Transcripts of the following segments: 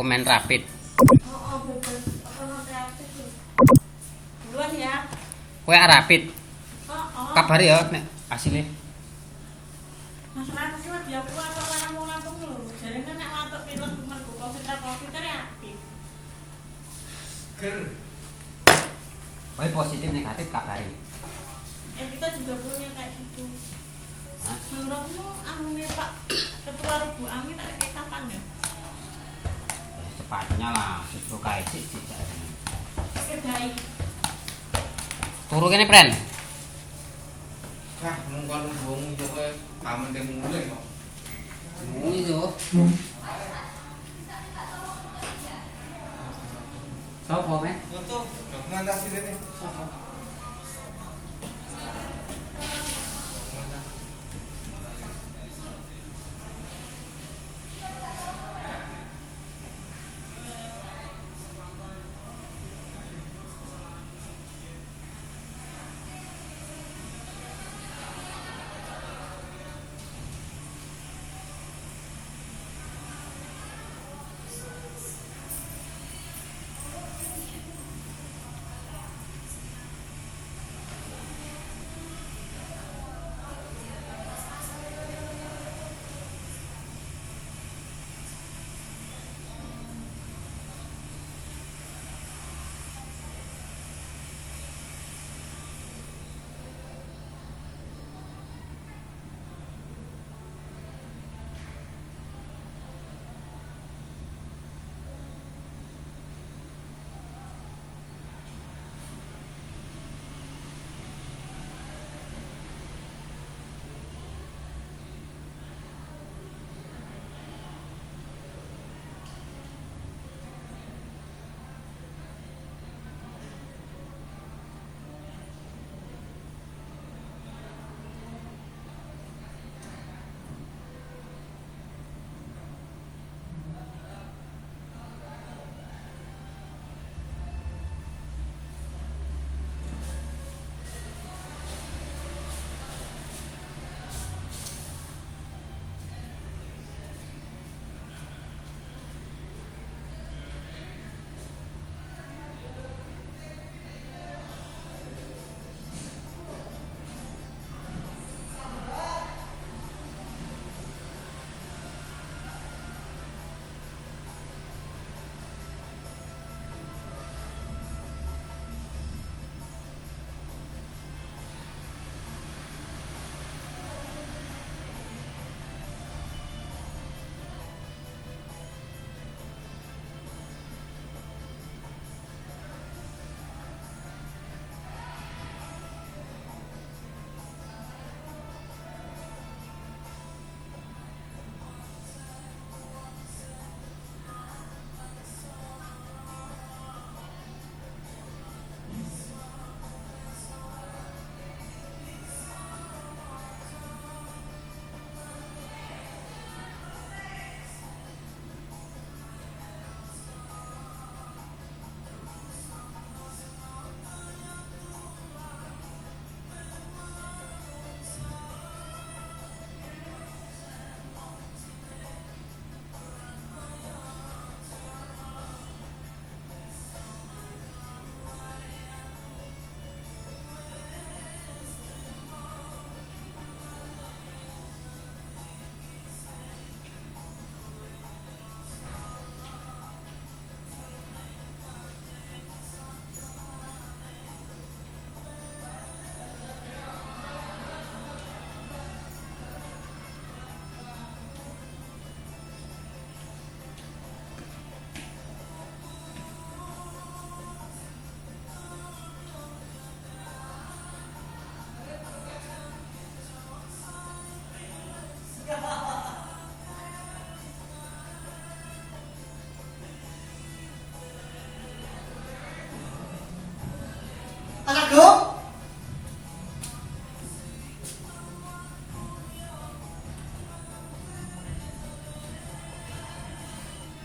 dokumen rapid. Oh, bebas. Apa nanti aktif tuh? Duluan ya. Kowe rapid. Oh. Kabari ya nek hasilnya. Masalah sih dia aku apa orang mau lampung lho. Jadi kan nek watuk pilek mergo Covid kan ya aktif. Kowe positif negatif kabari. Kita juga punya kayak gitu. Hah? Menurutmu anu Pak Ketua Rubu Amin kayak kapan ya? Cepatnya lah, justru kayak sih. Kedai. Turu kene, Pren. Nah, mung kalau wong yo kowe pamen teng mulai kok. Itu. Sopo, Men? Untuk dokumentasi ini. Sopo?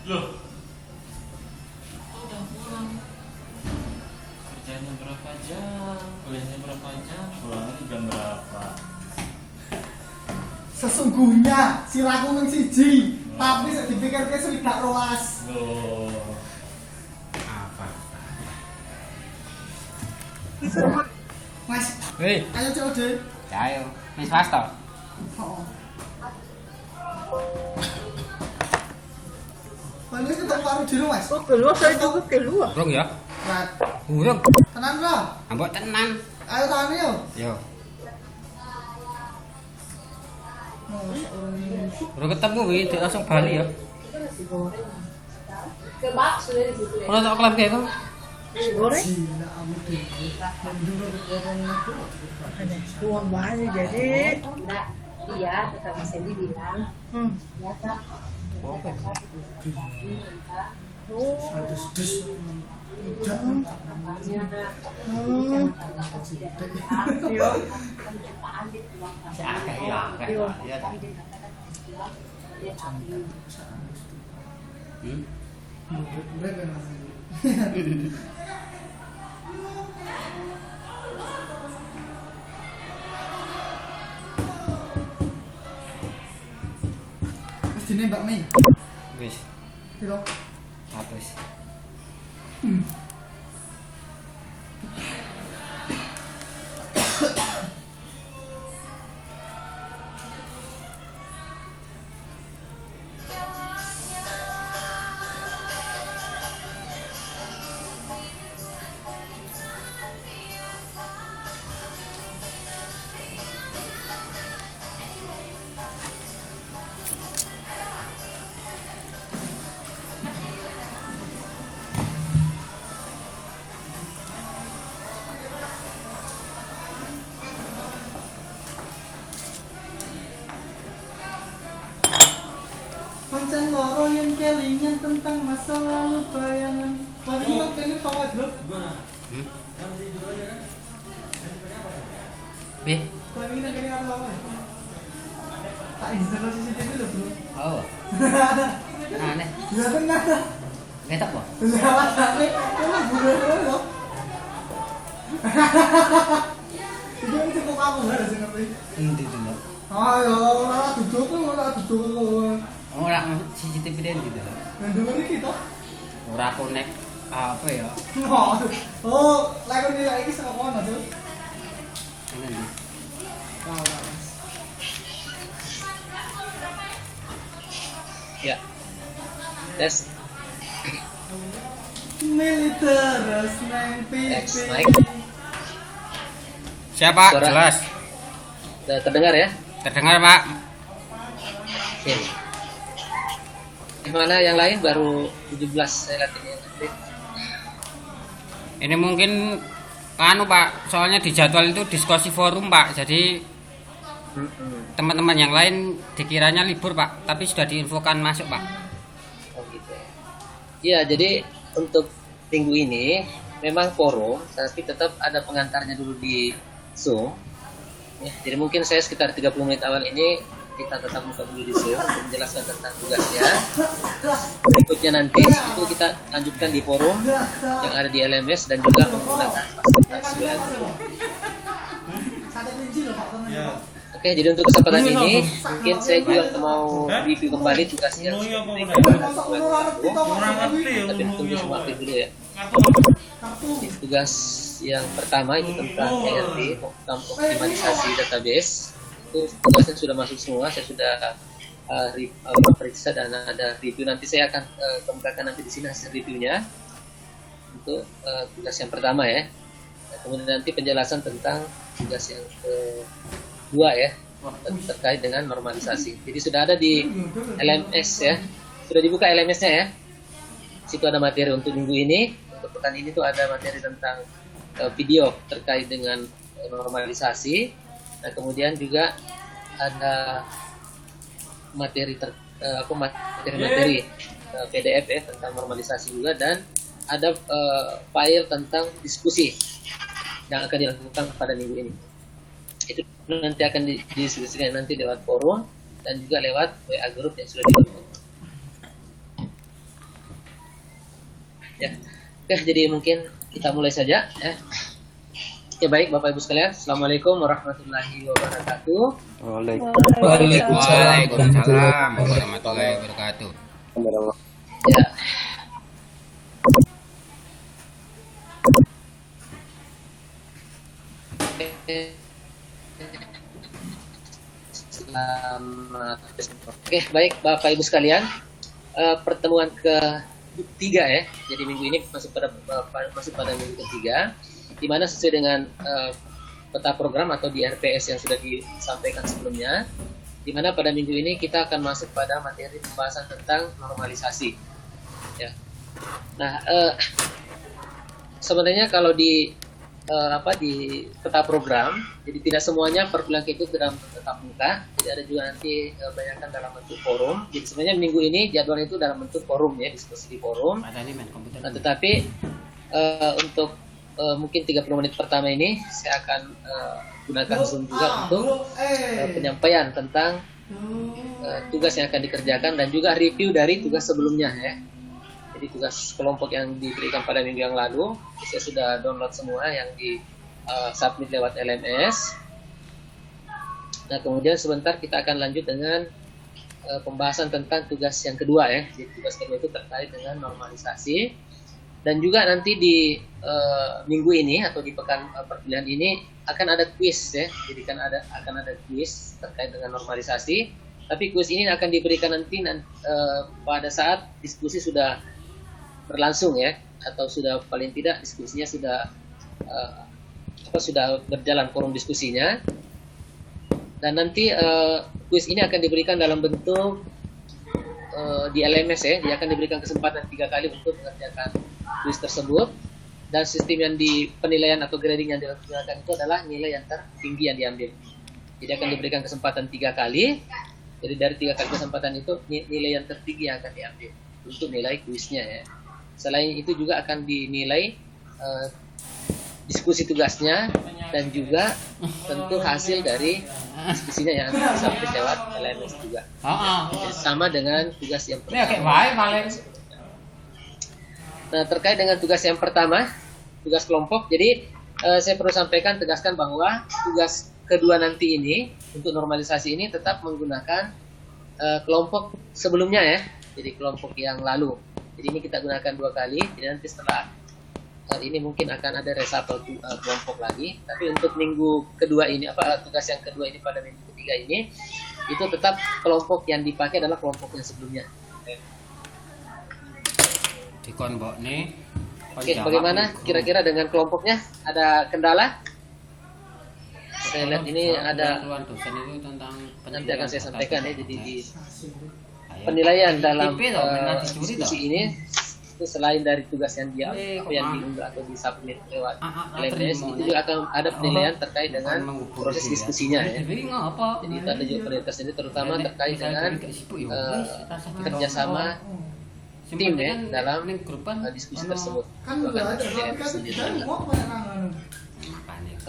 Loh, udah pulang. Kerjanya berapa jam? Kuliahnya berapa jam? Pulangnya jam berapa? Sesungguhnya silaku nang siji. Tapi dipikir ke swidak rolas. Loh. Apa? Mas, Hei, ayo COD. ayo. Wis swasta. Oh. Paling ketemu karo dino, Mas. Oh, keluar saya juga keluar. Urung ya? Rat. Urung. Tenan bro. Ambok tenan. Ayo tangan yo. Yo, Oh, seorang ini. urung ketemu wi, dia langsung bali ya. Kebak sudah di situ ya. Ora tak kelam kayak kok. Goreng. Gila kamu tuh. Mendung orang itu. Ada tuang banyak jadi. Enggak, iya tetap Mas Endi bilang ya tak Oh. Sadus dus. namanya Yo. Si akeh ya, akeh. Yo. Iya ta. Hmm? Brek kan. Wis dinembak Mei. Wis, Piro? 100. Pancen loro yang kelingan tentang masa lalu bayangan. Paling ini pengen tahu grup. Hmm? Pi, Paling ini pengen apa? Tak install CCTV loh bro. oh. Aneh. Ya benar. Ngetok po. Lewat HP, kamu buru-buru loh. Itu cukup kamu nggak ada sih ngerti? Endi to, Mbak? Ayo, ora duduk kowe. Ora CCTV den gitu. Yang dulu ini kita. Ora connect apa ya? Oh, lagu ini lagi sama kono tuh. Ini nih. Ya. Tes. Militeres neng Next, pipi. Mike. Siapa? Suara. Jelas. Sudah terdengar ya? Terdengar, Pak. Oke. Gimana yang lain baru 17 saya lihat ini. Ini mungkin anu, Pak, soalnya di jadwal itu diskusi forum, Pak. Jadi teman-teman yang lain dikiranya libur, Pak, tapi sudah diinfokan masuk, Pak. Oh gitu ya. Iya, jadi untuk minggu ini memang forum, tapi tetap ada pengantarnya dulu di Zoom. Ya, jadi mungkin saya sekitar 30 menit awal ini kita tetap buka dulu di Zoom untuk menjelaskan tentang tugasnya. Berikutnya nanti itu kita lanjutkan di forum yang ada di LMS dan juga menggunakan fasilitas WhatsApp. Sate kelinci loh Pak teman. Ya. Oke, jadi untuk kesempatan ini mungkin saya juga mau review kembali tugas yang sudah diberikan kepada Masa teman umur ngerti toh Kurang ngerti ya. tapi tunggu semua aktif dulu ya. kartu. Tugas yang pertama itu tentang ERP, tentang optimalisasi database. Itu tugasnya sudah masuk semua, saya sudah periksa dan ada review. Nanti saya akan kemukakan nanti di sini hasil reviewnya untuk tugas yang pertama ya. Nah, kemudian nanti penjelasan tentang tugas yang kedua ya, terkait dengan normalisasi. Jadi sudah ada di LMS ya, sudah dibuka LMS-nya ya. Situ ada materi untuk minggu ini. Untuk pekan ini tuh ada materi tentang video terkait dengan normalisasi. Nah, kemudian juga ada materi materi PDF ya tentang normalisasi juga, dan ada file tentang diskusi yang akan dilakukan pada minggu ini. Itu nanti akan didiskusikan nanti lewat forum dan juga lewat WA group yang sudah dibentuk. Ya, oke, jadi mungkin kita mulai saja ya. Oke, baik Bapak Ibu sekalian. Assalamualaikum warahmatullahi wabarakatuh. Waalaikumsalam warahmatullahi wabarakatuh. Ya. Selamat. Oke, baik Bapak Ibu sekalian. Pertemuan ketiga ya. Jadi minggu ini masuk pada minggu ketiga, di mana sesuai dengan peta program atau di RPS yang sudah disampaikan sebelumnya, di mana pada minggu ini kita akan masuk pada materi pembahasan tentang normalisasi. Ya. Nah, sebenarnya kalau di peta program, jadi tidak semuanya perkuliahan itu dalam tatap muka, jadi ada juga nanti banyakkan dalam bentuk forum. Jadi sebenarnya minggu ini jadwal itu dalam bentuk forum ya, diskusi di forum. Nah, tetapi untuk mungkin 30 menit pertama ini saya akan gunakan Zoom juga untuk penyampaian tentang tugas yang akan dikerjakan dan juga review dari tugas sebelumnya ya. Jadi tugas kelompok yang diberikan pada minggu yang lalu saya sudah download semua yang di submit lewat LMS. Nah, kemudian sebentar kita akan lanjut dengan pembahasan tentang tugas yang kedua ya. Jadi tugas kedua itu terkait dengan normalisasi. Dan juga nanti di minggu ini atau di pekan perkuliahan ini akan ada kuis ya. Jadi akan ada kuis terkait dengan normalisasi. Tapi kuis ini akan diberikan nanti pada saat diskusi sudah berlangsung ya, atau sudah paling tidak diskusinya sudah berjalan forum diskusinya. Dan nanti kuis ini akan diberikan dalam bentuk di LMS ya. Dia akan diberikan kesempatan 3 kali untuk mengerjakan kuis tersebut, dan sistem yang di penilaian atau grading yang digunakan itu adalah nilai yang tertinggi yang diambil. Jadi akan diberikan kesempatan 3 kali. Jadi dari 3 kali kesempatan itu nilai yang tertinggi yang akan diambil untuk nilai kuisnya ya. Selain itu juga akan dinilai diskusi tugasnya dan juga tentu hasil dari diskusinya yang disampaikan lewat LMS juga. Jadi sama dengan tugas yang pertama. Nah, terkait dengan tugas yang pertama, tugas kelompok, jadi saya perlu sampaikan, tegaskan bahwa tugas kedua nanti ini untuk normalisasi ini tetap menggunakan kelompok sebelumnya ya, jadi kelompok yang lalu. Jadi ini kita gunakan 2 kali, jadi nanti setelah ini mungkin akan ada reshuffle kelompok lagi. Tapi untuk minggu kedua ini, tugas yang kedua ini pada minggu ketiga ini, itu tetap kelompok yang dipakai adalah kelompok yang sebelumnya. Oke, bagaimana kira-kira dengan kelompoknya? Ada kendala? Saya lihat ini ada, nanti akan saya sampaikan ya. Jadi di penilaian dalam diskusi ini itu selain dari tugas yang diunggah atau disubmit lewat LMS, itu juga akan ada penilaian terkait dengan proses diskusinya ya. Jadi itu ada juga penilaian tersendiri, terutama terkait dengan kerjasama tim ya dalam diskusi tersebut.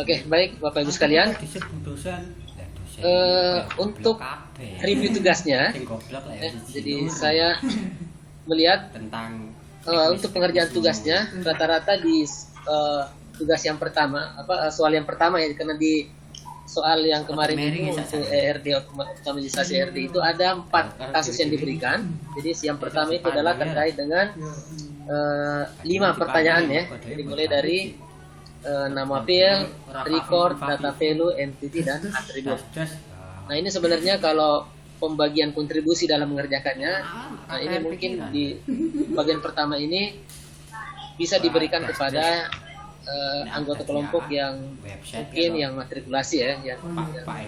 Oke, baik Bapak Ibu sekalian. Untuk review tugasnya, jadi saya melihat untuk pengerjaan tugasnya rata-rata di tugas yang pertama, soal yang pertama ya, karena di soal yang kemarin itu untuk ERD, otomatisasi ERD itu ada 4 kasus yang diberikan. Jadi yang pertama itu adalah terkait dengan 5 pertanyaan ya, dimulai dari nama file, record, data value, entity, dan atribut. Nah, ini sebenarnya kalau pembagian kontribusi dalam mengerjakannya, nah ini mungkin di bagian pertama ini bisa diberikan kepada anggota kelompok yang mungkin yang matrikulasi ya, yang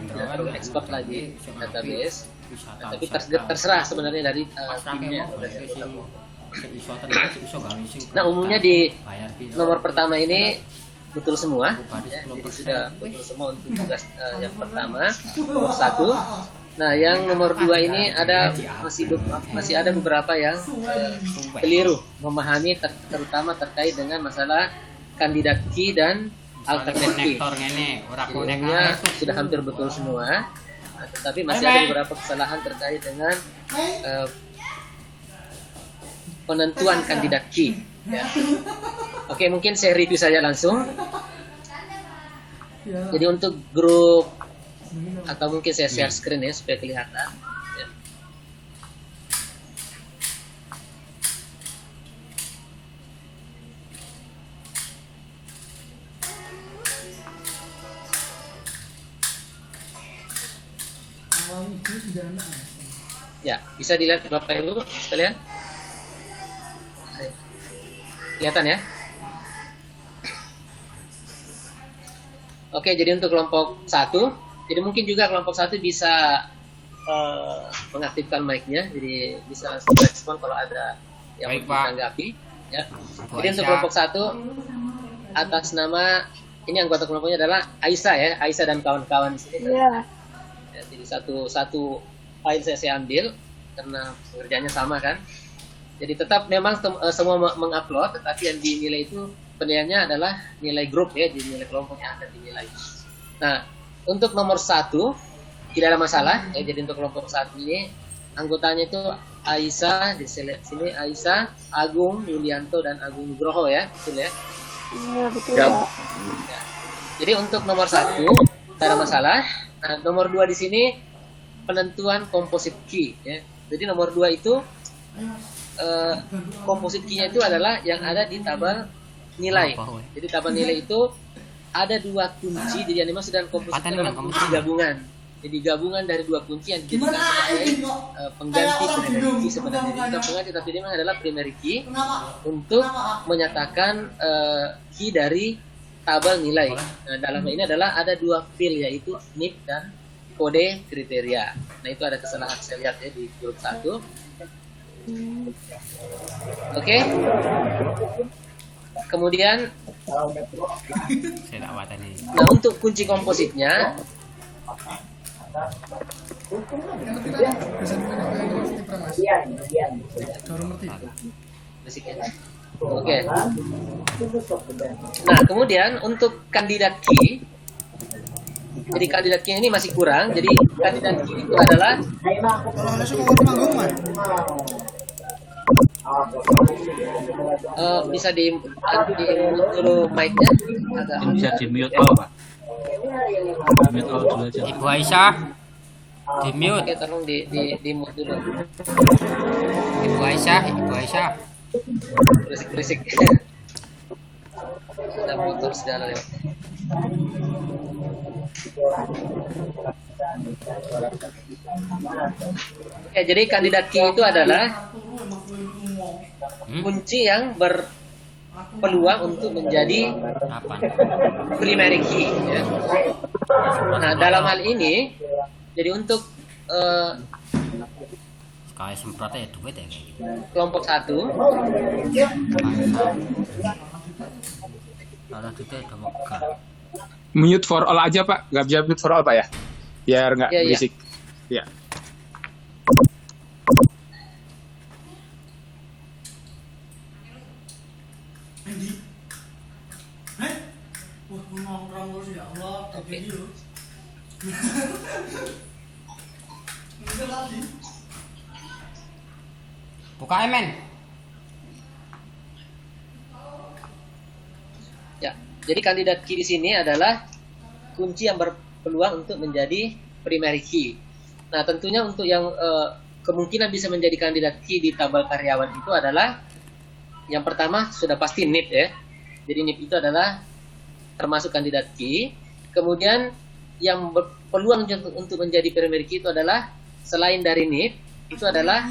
terlalu expert lagi database. Nah, tapi terserah sebenarnya dari timnya. Nah, umumnya di nomor pertama ini betul semua, ya, jadi sudah betul semua untuk tugas yang pertama, nomor 1. Nah, yang nomor 2 ini masih ada beberapa yang keliru memahami, terutama terkait dengan masalah kandidat key dan alternate key. Umumnya sudah hampir betul semua, tetapi masih ada beberapa kesalahan terkait dengan penentuan kandidat key. Ya. Oke, mungkin saya review saja langsung. Ya. Jadi untuk grup atau mungkin saya share screen ya supaya kelihatan. Ya. Awal itu sudah anak. Ya, bisa dilihat Bapak Ibu sekalian. Kelihatan ya? Oke, jadi untuk kelompok 1, jadi mungkin juga kelompok 1 bisa mengaktifkan mic-nya, jadi bisa langsung respon kalau ada yang Baik, mau Pak. ditanggapi. Ya. Bu Jadi untuk Aisyah. kelompok 1 atas nama ini anggota kelompoknya adalah Aisyah ya, Aisyah dan kawan-kawan di sini. Iya. Ya, jadi satu file saya ambil karena pekerjaannya sama kan. Jadi tetap memang semua mengupload, tetapi yang dinilai itu penilaiannya adalah nilai grup ya, jadi nilai kelompok yang akan dinilai. Nah, untuk nomor 1 tidak ada masalah ya. Jadi untuk kelompok 1 ini anggotanya itu Aisyah di sini, Aisyah, Agung, Yulianto dan Agung Nugroho ya, betul ya. Iya, betul, Ya. Pak. Ya. Jadi untuk nomor 1 tidak ada masalah. Nah, nomor 2 di sini penentuan composite key ya. Jadi nomor 2 itu composite key-nya itu adalah yang ada di tabel nilai. Jadi tabel nilai itu ada 2 kunci, jadi yang dimaksud dengan composite Paten, adalah Bang, kunci gabungan. Jadi gabungan dari 2 kunci yang dijadikan Gimana sebagai ini kok? pengganti Kayak orang primary gendong, key sebenarnya. Jadi bukan bukan pengganti, tapi dia memang adalah primary key Kenapa? untuk Kenapa? menyatakan key dari tabel nilai. Nah, dalam hal ini adalah ada 2 field yaitu NIP dan kode kriteria. Nah, itu ada kesalahan saya lihat ya di grup 1. Oke. Kemudian, Saya tak watan ini. nah untuk kunci kompositnya, Baru ngerti. basic ya. Oke. Nah, kemudian untuk kandidat key, jadi kandidat key ini masih kurang. Jadi kandidat key itu adalah Kalau halus kok orang manggung mah. bisa di dulu mic-nya agak Bisa di mute all Pak. Mute all dulu aja. Ibu Aisyah di mute. Oke, tolong di mute dulu. Ibu Aisyah, Ibu Aisyah. Berisik-berisik. Ada motor segala lewat. Oke, jadi kandidat key itu adalah kunci yang berpeluang untuk menjadi Apa? primary key ya. Nah, dalam hal ini jadi untuk Sekali semprotnya ya duit ya kayak gitu. kelompok 1 Kalau duitnya udah megah. Mute for all aja Pak, nggak bisa mute for all Pak ya, biar nggak Iya, iya. berisik. Ya. Andy. Wah, nongkrong terus ya Allah, Oke. kayak gitu. Enggak lagi. Buka men. ya. Jadi kandidat key di sini adalah kunci yang berpeluang untuk menjadi primary key. Nah, tentunya untuk yang kemungkinan bisa menjadi kandidat key di tabel karyawan itu adalah yang pertama sudah pasti NIP ya. Jadi NIP itu adalah termasuk kandidat key. Kemudian yang berpeluang untuk menjadi primary key itu adalah selain dari NIP itu adalah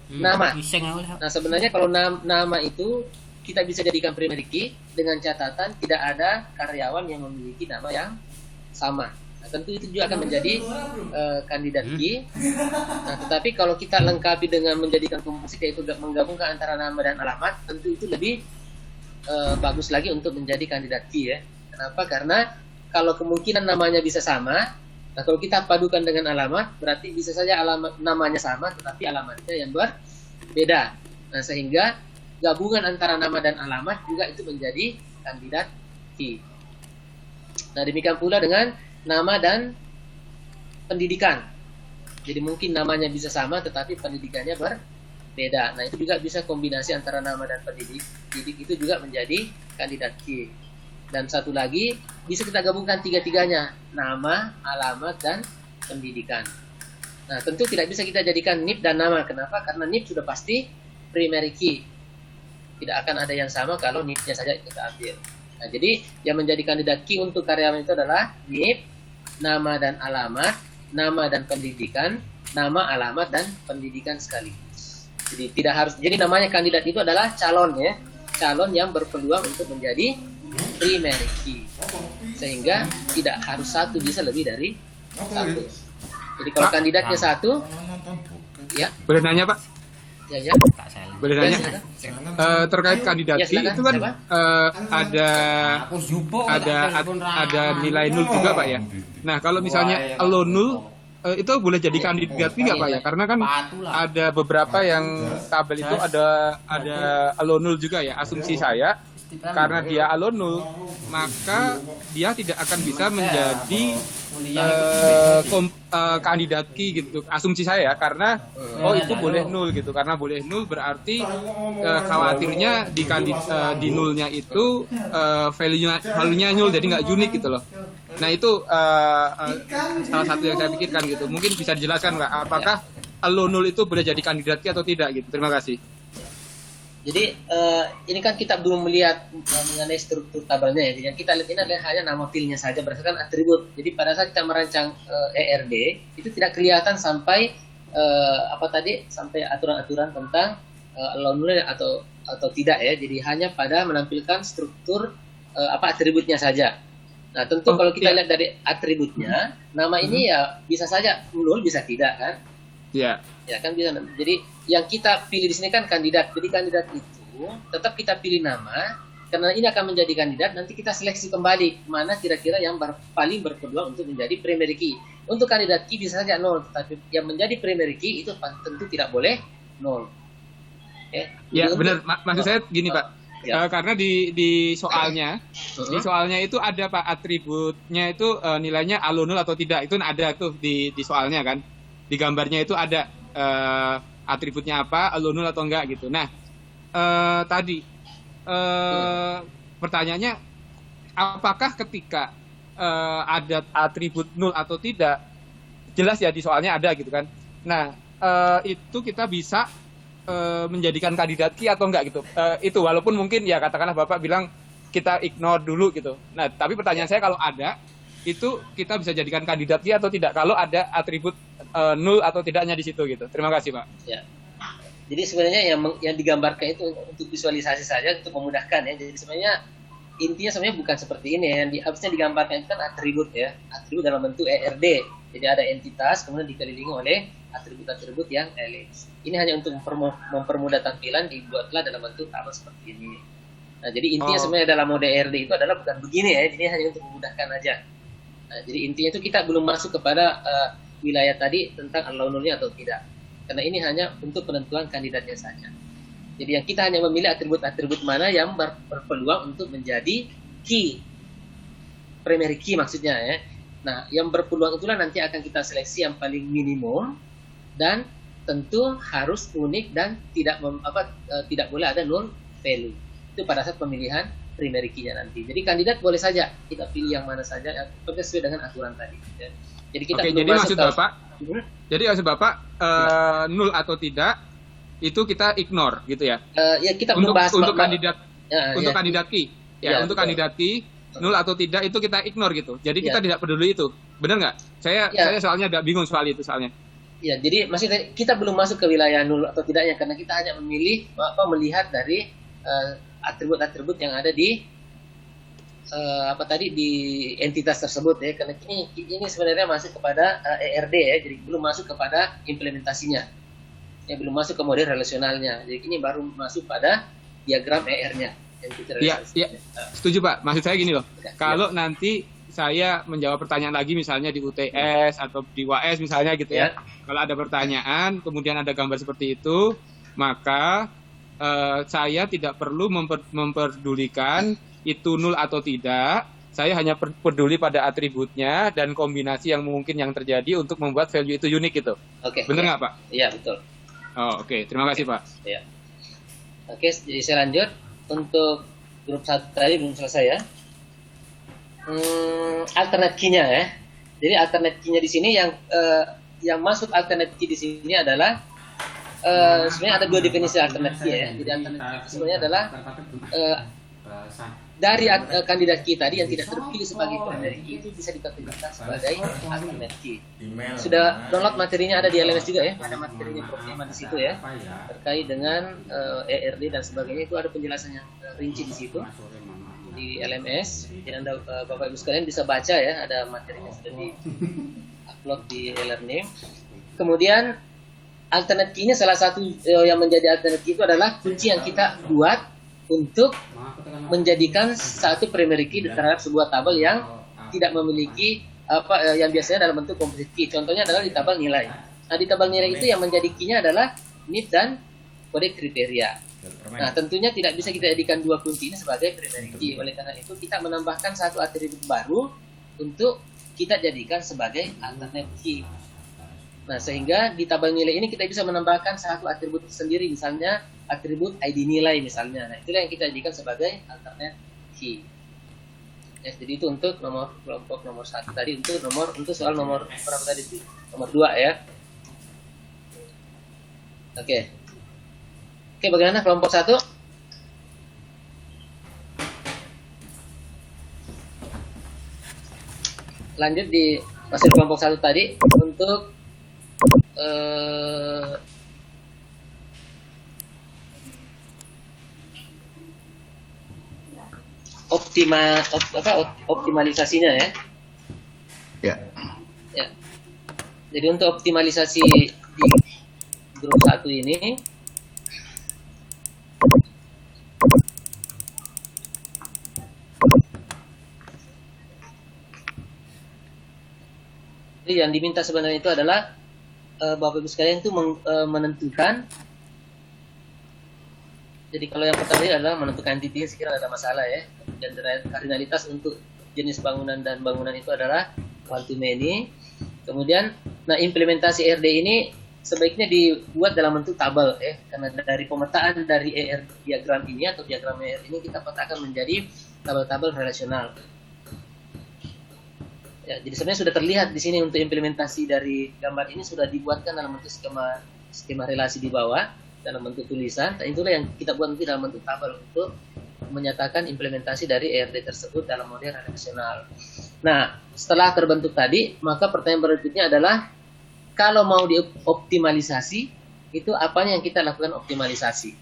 nama. Bising aku. Nah, sebenarnya kalau nama itu kita bisa jadikan primary key dengan catatan tidak ada karyawan yang memiliki nama yang sama. Nah, tentu itu juga akan menjadi kandidat key. Nah, tetapi kalau kita lengkapi dengan menjadikan komposite yaitu menggabungkan antara nama dan alamat, tentu itu lebih bagus lagi untuk menjadi kandidat key ya. Kenapa? Karena kalau kemungkinan namanya bisa sama, nah kalau kita padukan dengan alamat, berarti bisa saja alamat namanya sama, tetapi alamatnya yang berbeda. Nah, sehingga gabungan antara nama dan alamat juga itu menjadi kandidat key. Nah, demikian pula dengan nama dan pendidikan. Jadi mungkin namanya bisa sama, tetapi pendidikannya berbeda. Nah, itu juga bisa kombinasi antara nama dan pendidik. Pendidik itu juga menjadi kandidat key. Dan satu lagi bisa kita gabungkan tiga-tiganya, nama, alamat, dan pendidikan. Nah, tentu tidak bisa kita jadikan NIP dan nama. Kenapa? Karena NIP sudah pasti primary key. Tidak akan ada yang sama kalau NIP-nya saja kita ambil. Nah, jadi yang menjadi kandidat key untuk karyawan itu adalah NIP, nama dan alamat, nama dan pendidikan, nama, alamat, dan pendidikan sekaligus. Jadi tidak harus. Jadi namanya kandidat itu adalah calon ya, calon yang berpeluang untuk menjadi primary key. Sehingga tidak harus satu, bisa lebih dari satu. Jadi kalau kandidatnya satu, ya, Boleh nanya Pak? ya. Tak salah. Boleh nanya? silakan. Terkait kandidat Ya, silakan. itu kan Siapa? ada Hapus jupo, ada nilai nul juga Pak ya. Nah kalau misalnya alone nul itu boleh jadi kandidat nggak Pak ya? Karena kan ada beberapa yang tabel itu ada alone nul juga ya. Asumsi saya karena dia alone nul maka dia tidak akan bisa menjadi kandidat key gitu. Asumsi saya ya, karena itu boleh nul gitu. Karena boleh nul berarti khawatirnya di nulnya itu value-nya nul, jadi nggak unik gitu loh. Nah itu salah satu yang saya pikirkan gitu. Mungkin bisa dijelaskan nggak apakah alone nul itu boleh jadi kandidat key atau tidak gitu. Terima kasih. Jadi ini kan kita belum melihat mengenai struktur tabelnya ya. Yang kita lihat ini adalah hanya nama filenya saja berdasarkan atribut. Jadi pada saat kita merancang ERD itu tidak kelihatan sampai sampai aturan-aturan tentang alone nul atau tidak ya. Jadi hanya pada menampilkan struktur atributnya saja. Nah tentu kalau kita lihat dari atributnya, nama ini ya bisa saja nul, bisa tidak kan? Ya. Ya kan bisa. Jadi yang kita pilih di sini kan kandidat. Jadi kandidat itu tetap kita pilih nama karena ini akan menjadi kandidat. Nanti kita seleksi kembali mana kira-kira yang paling berpeluang untuk menjadi primary key. Untuk kandidat key bisa saja 0, tetapi yang menjadi primary key itu tentu tidak boleh 0. Ya benar. Maksud saya gini Pak. Ya. Karena di soalnya itu ada Pak atributnya itu nilainya alone nul atau tidak, itu ada tuh di soalnya kan. Di gambarnya itu ada atributnya apa, alone nul atau enggak gitu. Nah, pertanyaannya apakah ketika ada atribut nul atau tidak, jelas ya di soalnya ada gitu kan. Nah, itu kita bisa menjadikan kandidat key atau enggak gitu. Itu walaupun mungkin ya katakanlah Bapak bilang kita ignore dulu gitu. Nah, tapi pertanyaan saya kalau ada, itu kita bisa jadikan kandidat key atau tidak kalau ada atribut nul atau tidaknya di situ gitu. Terima kasih Pak. Ya. Jadi sebenarnya yang digambarkan itu untuk visualisasi saja untuk memudahkan ya. Jadi sebenarnya intinya sebenarnya bukan seperti ini ya. Yang harusnya digambarkan itu kan atribut ya. Atribut dalam bentuk ERD. Jadi ada entitas kemudian dikelilingi oleh atribut-atribut yang elips. Ini hanya untuk mempermudah tampilan, dibuatlah dalam bentuk tabel seperti ini. Nah, jadi intinya sebenarnya dalam mode ERD itu adalah bukan begini ya. Jadi hanya untuk memudahkan aja. Nah, jadi intinya itu kita belum masuk kepada wilayah tadi tentang alone nulnya atau tidak. Karena ini hanya untuk penentuan kandidatnya saja. Jadi yang kita hanya memilih atribut-atribut mana yang berpeluang untuk menjadi key. Primary key maksudnya ya. Nah, yang berpeluang itulah nanti akan kita seleksi yang paling minimum dan tentu harus unik dan tidak boleh ada null value. Itu pada saat pemilihan primary key-nya nanti. Jadi kandidat boleh saja kita pilih yang mana saja sesuai dengan aturan tadi ya. Jadi kita jadi maksud Bapak, nul atau tidak itu kita ignore gitu ya. Ya kita belum bahas untuk kandidat untuk kandidat key. Ya, untuk kandidat key nul atau tidak itu kita ignore gitu. Jadi kita tidak peduli itu. Benar nggak? Saya soalnya agak bingung soal itu soalnya. Ya, jadi maksudnya kita belum masuk ke wilayah nul atau tidaknya karena kita hanya melihat dari atribut-atribut yang ada di di entitas tersebut ya, karena ini sebenarnya masuk kepada ERD ya, jadi belum masuk kepada implementasinya ya, belum masuk ke model relasionalnya, jadi ini baru masuk pada diagram ER-nya. Iya, setuju Pak. Maksud saya gini loh, kalau nanti saya menjawab pertanyaan lagi misalnya di UTS atau di UAS misalnya gitu ya, kalau ada pertanyaan kemudian ada gambar seperti itu, maka saya tidak perlu memperdulikan itu nul atau tidak. Saya hanya peduli pada atributnya dan kombinasi yang mungkin yang terjadi untuk membuat value itu unik gitu. Oke. Benar nggak Pak? Iya betul. Oh oke. Terima kasih Pak. Iya. Oke, jadi saya lanjut untuk grup 1 tadi belum selesai ya. alternate key-nya ya. Jadi alternate key-nya di sini yang masuk alternate key di sini adalah sebenarnya ada dua definisi alternate key ya. Jadi alternate key sebenarnya adalah dari kandidat key tadi yang tidak terpilih sebagai primary key itu bisa dikategorikan sebagai alternate key. Sudah download materinya ada di LMS juga ya. Ada materinya Prof. Iman di situ ya. Terkait dengan ERD dan sebagainya itu ada penjelasan yang rinci di situ di LMS. Jadi Anda Bapak Ibu sekalian bisa baca ya, ada materinya sudah di upload di e-learning. Kemudian alternate key-nya salah satu yang menjadi alternate key itu adalah kunci yang kita buat untuk menjadikan satu primary key terhadap sebuah tabel yang tidak memiliki yang biasanya dalam bentuk composite key. Contohnya adalah di tabel nilai. Nah, di tabel nilai itu yang menjadi key-nya adalah NIP dan kode kriteria. Nah, tentunya tidak bisa kita jadikan dua kunci ini sebagai primary key. Oleh karena itu kita menambahkan satu atribut baru untuk kita jadikan sebagai alternate key. Nah, sehingga di tabel nilai ini kita bisa menambahkan satu atribut sendiri, misalnya atribut ID nilai misalnya. Nah, itulah yang kita jadikan sebagai alternate key. Ya, jadi itu untuk kelompok nomor 1 tadi, untuk soal nomor berapa tadi? Nomor 2 ya. Oke, bagaimana kelompok 1? Lanjut di masih kelompok 1 tadi untuk optimalisasinya ya. Ya. Ya. Jadi untuk optimalisasi di grup 1 ini yang diminta sebenarnya itu adalah Bapak Ibu sekalian itu menentukan. Jadi kalau yang pertama adalah menentukan entity, sekiranya ada masalah ya. Dan kardinalitas untuk jenis bangunan dan bangunan itu adalah one to many. Kemudian, nah implementasi RD ini sebaiknya dibuat dalam bentuk tabel ya. Karena dari pemetaan dari ER diagram ini atau diagram ER ini kita petakan menjadi tabel-tabel relasional. Ya, jadi sebenarnya sudah terlihat di sini untuk implementasi dari gambar ini sudah dibuatkan dalam bentuk skema relasi di bawah dalam bentuk tulisan. Dan itulah yang kita buat nanti dalam bentuk tabel untuk menyatakan implementasi dari ERD tersebut dalam model relasional. Nah, setelah terbentuk tadi, maka pertanyaan berikutnya adalah kalau mau dioptimalisasi, itu apanya yang kita lakukan optimalisasi?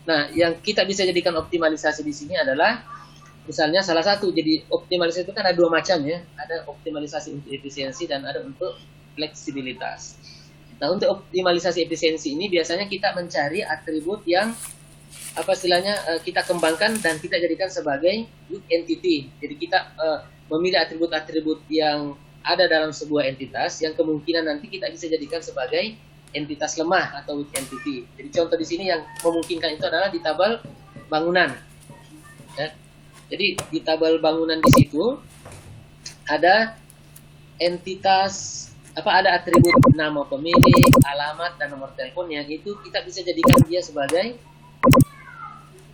Nah, yang kita bisa jadikan optimalisasi di sini adalah misalnya salah satu, jadi optimalisasi itu kan ada dua macam ya, ada optimalisasi untuk efisiensi dan ada untuk fleksibilitas. Nah, untuk optimalisasi efisiensi ini biasanya kita mencari atribut yang kita kembangkan dan kita jadikan sebagai weak entity. Jadi kita memilih atribut-atribut yang ada dalam sebuah entitas yang kemungkinan nanti kita bisa jadikan sebagai entitas lemah atau weak entity. Jadi contoh di sini yang memungkinkan itu adalah di tabel bangunan. Ya. Jadi di tabel bangunan di situ ada entitas ada atribut nama pemilik, alamat dan nomor telepon yang itu kita bisa jadikan dia sebagai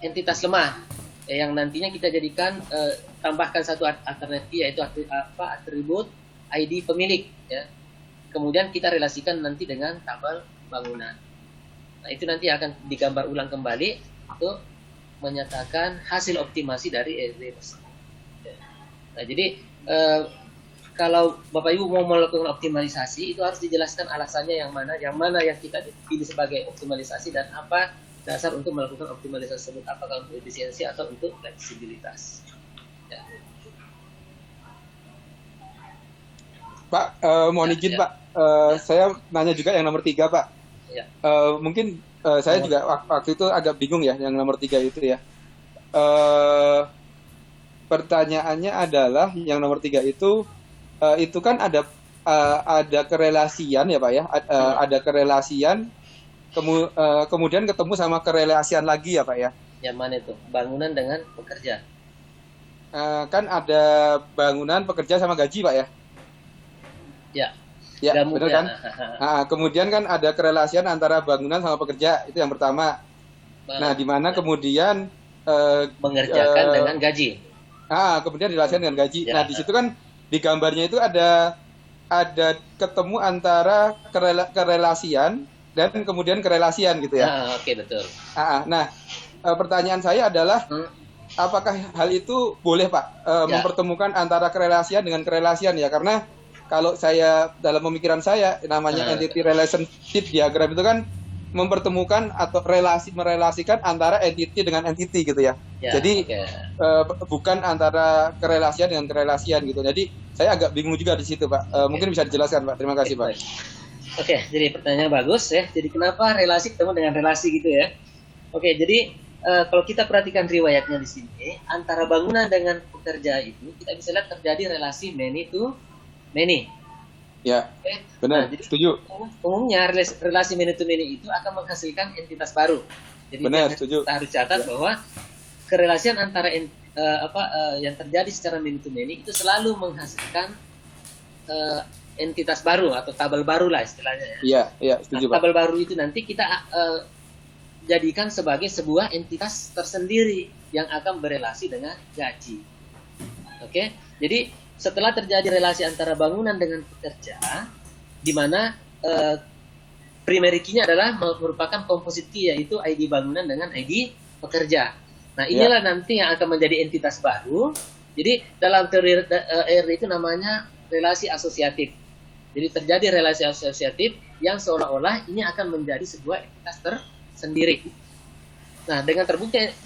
entitas lemah yang nantinya kita jadikan tambahkan satu alternatif yaitu atribut ID pemilik ya. Kemudian kita relasikan nanti dengan tabel bangunan. Nah, itu nanti akan digambar ulang kembali untuk menyatakan hasil optimasi dari ERD tersebut. Nah, jadi kalau Bapak Ibu mau melakukan optimalisasi itu harus dijelaskan alasannya yang mana yang kita pilih sebagai optimalisasi dan apa dasar untuk melakukan optimalisasi tersebut, apakah untuk efisiensi atau untuk fleksibilitas. Ya. Pak, mohon izin Pak, saya nanya juga yang nomor 3 Pak. Ya. Mungkin saya juga waktu itu agak bingung ya yang nomor 3 itu ya. Pertanyaannya adalah yang nomor 3 itu kan ada kerelasian ya Pak ya, ada kerelasian kemudian ketemu sama kerelasian lagi ya Pak ya. Yang mana itu? Bangunan dengan pekerja. Kan ada bangunan, pekerja sama gaji Pak ya. Ya, benar kan? Nah, kemudian kan ada kerelasian antara bangunan sama pekerja, itu yang pertama. Nah, di mana kemudian mengerjakan dengan gaji. Kemudian direlasikan dengan gaji. Ya. Nah, di situ kan di gambarnya itu ada ketemu antara kerelasian dan kemudian kerelasian gitu ya. Oke, betul. Nah, pertanyaan saya adalah Hmm. apakah hal itu boleh Pak mempertemukan antara kerelasian dengan kerelasian ya? Karena kalau saya dalam pemikiran saya namanya entity relationship diagram itu kan mempertemukan atau merelasikan antara entity dengan entity gitu ya. Jadi bukan antara kerelasian dengan kerelasian gitu. Jadi saya agak bingung juga di situ Pak. Mungkin bisa dijelaskan Pak. Terima kasih Pak. Oke, jadi pertanyaan bagus ya. Jadi kenapa relasi ketemu dengan relasi gitu ya? Oke, jadi kalau kita perhatikan riwayatnya di sini, antara bangunan dengan pekerja itu kita bisa lihat terjadi relasi many to many. Ya, Oke. benar. Nah, jadi Setuju. umumnya relasi many to many itu akan menghasilkan entitas baru. Jadi Benar, setuju. kita harus catat bahwa kerelasian antara yang terjadi secara many to many itu selalu menghasilkan entitas baru atau tabel baru lah istilahnya ya. Iya, setuju Pak. Tabel baru itu nanti kita jadikan sebagai sebuah entitas tersendiri yang akan berelasi dengan gaji. Oke, jadi setelah terjadi relasi antara bangunan dengan pekerja, di mana primary key-nya adalah merupakan composite key, yaitu ID bangunan dengan ID pekerja. Nah, inilah nanti yang akan menjadi entitas baru. Jadi dalam teori ERD itu namanya relasi asosiatif. Jadi terjadi relasi asosiatif yang seolah-olah ini akan menjadi sebuah entitas tersendiri. Nah, dengan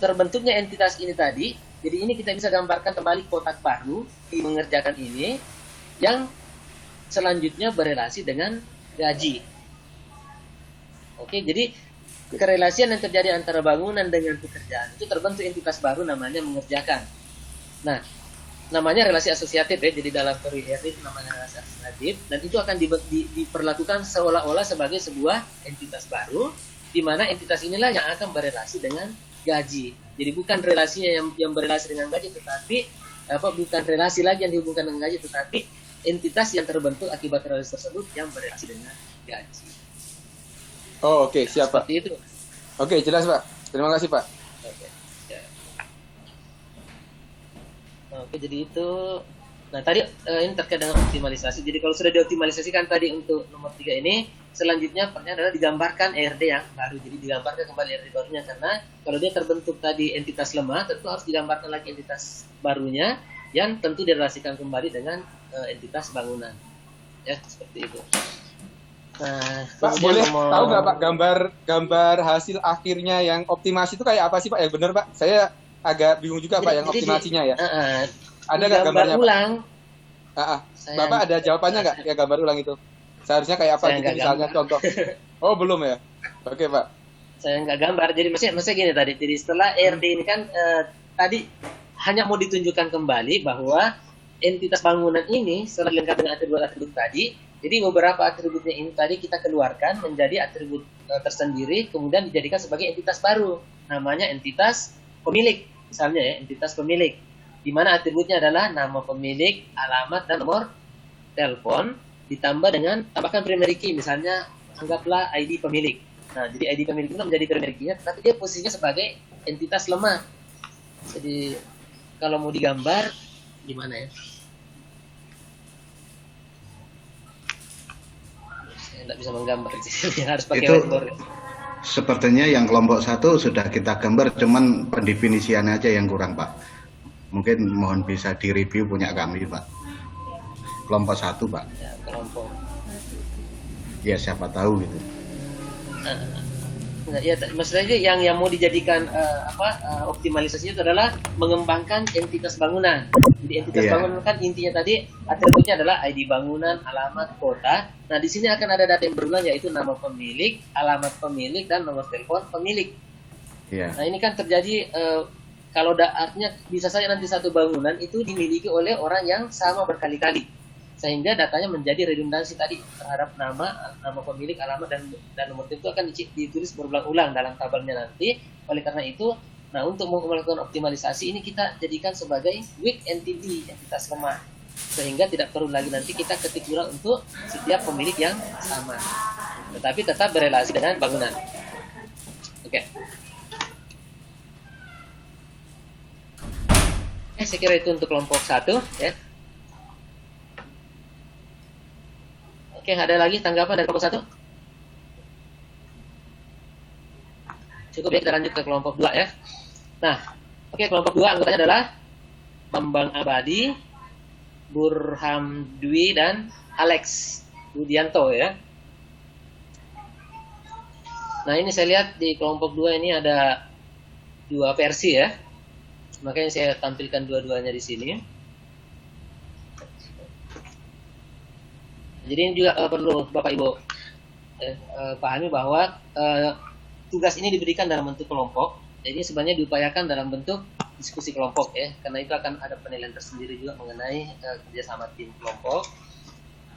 terbentuknya entitas ini tadi, jadi ini kita bisa gambarkan kembali kotak baru di mengerjakan ini yang selanjutnya berelasi dengan gaji. Oke, jadi kerelasian yang terjadi antara bangunan dengan pekerjaan itu terbentuk entitas baru namanya mengerjakan. Nah, namanya relasi asosiatif ya, jadi dalam teori ERD itu namanya relasi asosiatif, dan itu akan diperlakukan seolah-olah sebagai sebuah entitas baru, di mana entitas inilah yang akan berelasi dengan gaji. Jadi bukan relasinya yang berelasi dengan gaji, tetapi bukan relasi lagi yang dihubungkan dengan gaji, tetapi entitas yang terbentuk akibat relasi tersebut yang berelasi dengan gaji. Oh, oke, siap Pak. Seperti itu. Oke, jelas Pak. Terima kasih Pak. Oke. Ya. Oke, jadi itu. Nah, tadi ini terkait dengan optimalisasi. Jadi kalau sudah dioptimalisasikan tadi untuk nomor 3 ini, selanjutnya pertanyaan adalah digambarkan ERD yang baru. Jadi digambarkan kembali ERD barunya, karena kalau dia terbentuk tadi entitas lemah, tentu harus digambarkan lagi entitas barunya yang tentu direlasikan kembali dengan entitas bangunan. Ya, seperti itu. Nah, Pak, boleh tahu nggak Pak gambar hasil akhirnya yang optimasi itu kayak apa sih Pak? Yang benar Pak? Saya agak bingung juga Pak yang optimasinya ya. Ada nggak gambarnya ulang, Pak? Bapak ada jawabannya nggak ya gambar ulang itu? Seharusnya kayak apa gitu misalnya contoh? Oh belum ya? Oke Pak. Saya nggak gambar. Jadi maksudnya gini tadi. Jadi setelah ERD ini kan tadi hanya mau ditunjukkan kembali bahwa entitas bangunan ini setelah dilengkapi dengan atribut-atribut tadi. Jadi beberapa atributnya ini tadi kita keluarkan menjadi atribut tersendiri, kemudian dijadikan sebagai entitas baru, namanya entitas pemilik, misalnya ya, entitas pemilik, di mana atributnya adalah nama pemilik, alamat, dan nomor telepon, ditambah dengan tambahkan primary key, misalnya anggaplah ID pemilik. Nah, jadi ID pemilik itu menjadi primary key-nya, tapi dia posisinya sebagai entitas lemah. Jadi kalau mau digambar, gimana ya? Tidak bisa menggambar, harus pakai whiteboard. Sepertinya yang kelompok 1 sudah kita gambar, cuman pendefinisiannya aja yang kurang Pak. Mungkin mohon bisa direview punya kami Pak. Kelompok 1 Pak. Ya, kelompok. Ya siapa tahu gitu. Ya, maksudnya yang mau dijadikan optimalisasinya itu adalah mengembangkan entitas bangunan. Jadi entitas bangunan kan intinya tadi atributnya adalah ID bangunan, alamat, kota. Nah, di sini akan ada data yang berulang, yaitu nama pemilik, alamat pemilik, dan nomor telepon pemilik. Nah, ini kan terjadi kalau artinya bisa saja nanti satu bangunan itu dimiliki oleh orang yang sama berkali-kali, sehingga datanya menjadi redundansi tadi terhadap nama pemilik, alamat, dan nomor telepon itu akan ditulis berulang-ulang dalam tabelnya nanti. Oleh karena itu, nah untuk melakukan optimalisasi ini kita jadikan sebagai weak entity, entitas lemah, sehingga tidak perlu lagi nanti kita ketik ulang untuk setiap pemilik yang sama, tetapi tetap berelasi dengan bangunan. Oke. saya kira itu untuk kelompok 1 ya. Oke, ada lagi tanggapan dari kelompok 1? Cukup ya, kita lanjut ke kelompok 2 ya. Nah, oke, kelompok 2 anggotanya adalah Bambang Abadi, Burham Dwi, dan Alex Budianto ya. Nah, ini saya lihat di kelompok 2 ini ada 2 versi ya. Makanya saya tampilkan dua-duanya di sini. Jadi ini juga perlu Bapak Ibu pahami bahwa tugas ini diberikan dalam bentuk kelompok. Jadi sebenarnya diupayakan dalam bentuk diskusi kelompok ya, karena itu akan ada penilaian tersendiri juga mengenai kerjasama tim kelompok.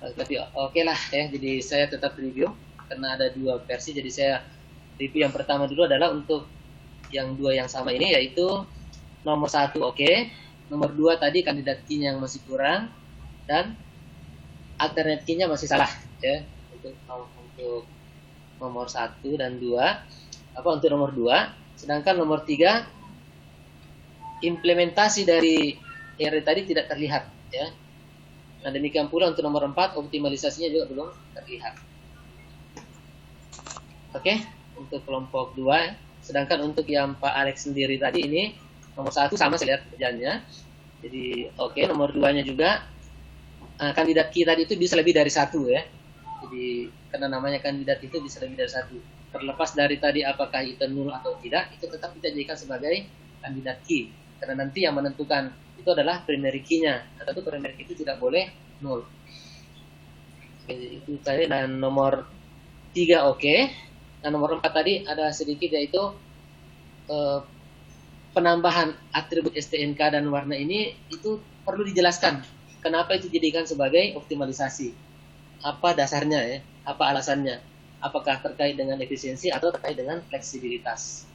Tapi oke lah ya, jadi saya tetap review karena ada 2 versi. Jadi saya review yang pertama dulu adalah untuk yang 2 yang sama ini, yaitu nomor 1 oke, nomor 2 tadi kandidat key-nya yang masih kurang, dan alternate key-nya masih salah ya, untuk nomor 1 dan 2 untuk nomor 2. Sedangkan nomor 3 implementasi dari yang tadi tidak terlihat ya. Nah, demikian pula untuk nomor 4 optimalisasinya juga belum terlihat. Oke, untuk kelompok 2. Sedangkan untuk yang Pak Alex sendiri tadi ini nomor 1 sama saya lihat kerjanya. Jadi oke, nomor 2-nya juga kandidat key tadi itu bisa lebih dari 1 ya. Jadi karena namanya kandidat itu bisa lebih dari 1. Terlepas dari tadi apakah itu nul atau tidak, itu tetap kita jadikan sebagai kandidat key. Karena nanti yang menentukan itu adalah primary key-nya. Atau primary key itu tidak boleh nul. Oke, itu tadi. Dan nomor 3 oke. Dan nomor 4 tadi ada sedikit, yaitu penambahan atribut STNK dan warna ini itu perlu dijelaskan. Kenapa itu dijadikan sebagai optimalisasi? Apa dasarnya ya? Apa alasannya? Apakah terkait dengan efisiensi atau terkait dengan fleksibilitas?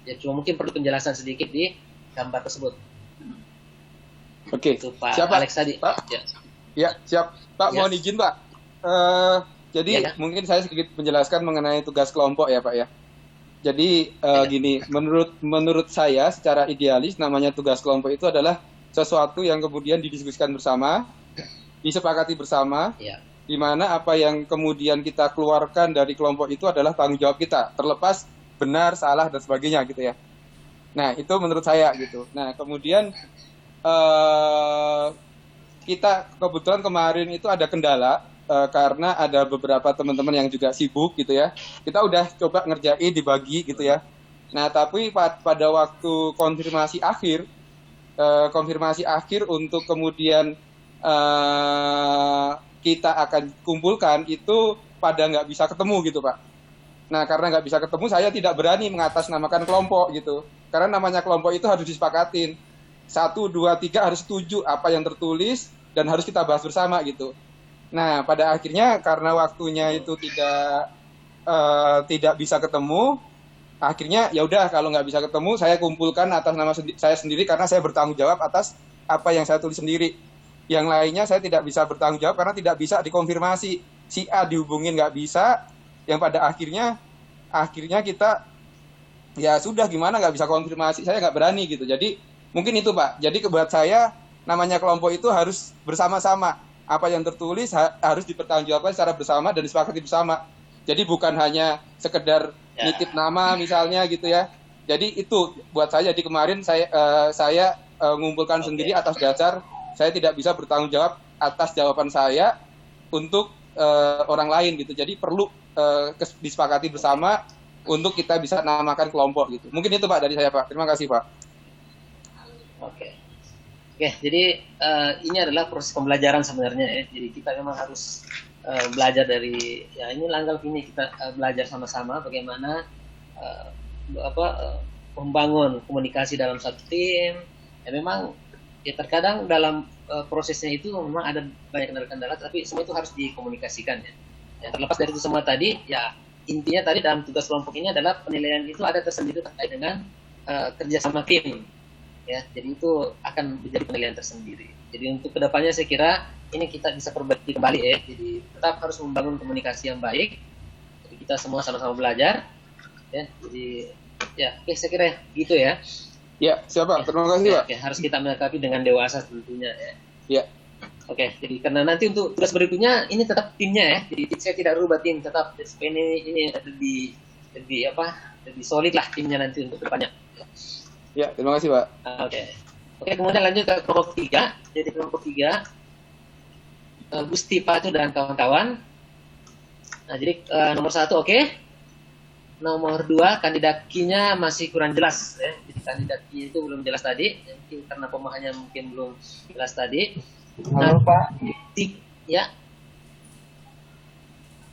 Ya, cuma mungkin perlu penjelasan sedikit di gambar tersebut. Oke. Itu Pak Siapa? Alex tadi. Pak? Ya, siap. Pak, Ya. mohon izin Pak. Jadi Ya. mungkin saya sedikit menjelaskan mengenai tugas kelompok ya Pak ya. Jadi gini, menurut saya secara idealis namanya tugas kelompok itu adalah sesuatu yang kemudian didiskusikan bersama, disepakati bersama, Ya. di mana apa yang kemudian kita keluarkan dari kelompok itu adalah tanggung jawab kita, terlepas benar, salah, dan sebagainya gitu ya. Nah, itu menurut saya gitu. Nah, kemudian kita kebetulan kemarin itu ada kendala, karena ada beberapa teman-teman yang juga sibuk gitu ya. Kita udah coba ngerjain, dibagi gitu ya. Nah, tapi pada waktu konfirmasi akhir untuk kemudian kita akan kumpulkan itu pada nggak bisa ketemu gitu Pak. Nah, karena nggak bisa ketemu, saya tidak berani mengatasnamakan kelompok gitu. Karena namanya kelompok itu harus disepakatin. 1, 2, 3 harus setuju apa yang tertulis dan harus kita bahas bersama gitu. Nah, pada akhirnya karena waktunya itu tidak bisa ketemu, akhirnya ya udah kalau nggak bisa ketemu, saya kumpulkan atas nama saya sendiri karena saya bertanggung jawab atas apa yang saya tulis sendiri. Yang lainnya saya tidak bisa bertanggung jawab karena tidak bisa dikonfirmasi. Si A dihubungin nggak bisa, yang pada akhirnya kita ya sudah gimana nggak bisa konfirmasi, saya nggak berani gitu. Jadi mungkin itu Pak. Jadi buat saya namanya kelompok itu harus bersama-sama. Apa yang tertulis harus dipertanggungjawabkan secara bersama dan disepakati bersama. Jadi bukan hanya sekedar nitip nama misalnya gitu ya. Jadi itu buat saya. Jadi kemarin saya mengumpulkan sendiri atas dasar saya tidak bisa bertanggung jawab atas jawaban saya untuk orang lain gitu. Jadi perlu disepakati bersama untuk kita bisa namakan kelompok gitu. Mungkin itu Pak dari saya Pak. Terima kasih Pak. Oke, jadi ini adalah proses pembelajaran sebenarnya ya. Jadi kita memang harus belajar dari ya ini langkah ini kita belajar sama-sama bagaimana membangun komunikasi dalam satu tim. Ya memang ya terkadang dalam prosesnya itu memang ada banyak kendala-kendala, tapi semua itu harus dikomunikasikan ya. Ya terlepas dari itu semua tadi, ya intinya tadi dalam tugas kelompok ini adalah penilaian itu ada tersendiri terkait dengan kerjasama tim. Ya, jadi itu akan menjadi penilaian tersendiri. Jadi untuk kedepannya saya kira ini kita bisa perbaiki kembali ya. Jadi tetap harus membangun komunikasi yang baik. Jadi kita semua sama-sama belajar. Ya, jadi ya, oke saya kira gitu ya. Ya, siapa? Terima kasih, Pak. Oke, harus kita melengkapi dengan dewasa tentunya ya. Ya. Oke, jadi karena nanti untuk tugas berikutnya ini tetap timnya ya. Jadi saya tidak rubah tim, tetap supaya ini lebih solid lah timnya nanti untuk depannya. Ya, terima kasih, Pak. Oke. Oke, kemudian lanjut ke kelompok 3. Jadi kelompok 3 Gusti Patu dan kawan-kawan. Nah, jadi nomor 1 oke. Nomor 2 kandidat key-nya masih kurang jelas ya. Jadi kandidat key itu belum jelas tadi, mungkin karena pemahamannya mungkin belum jelas tadi. Halo, Pak. Ya.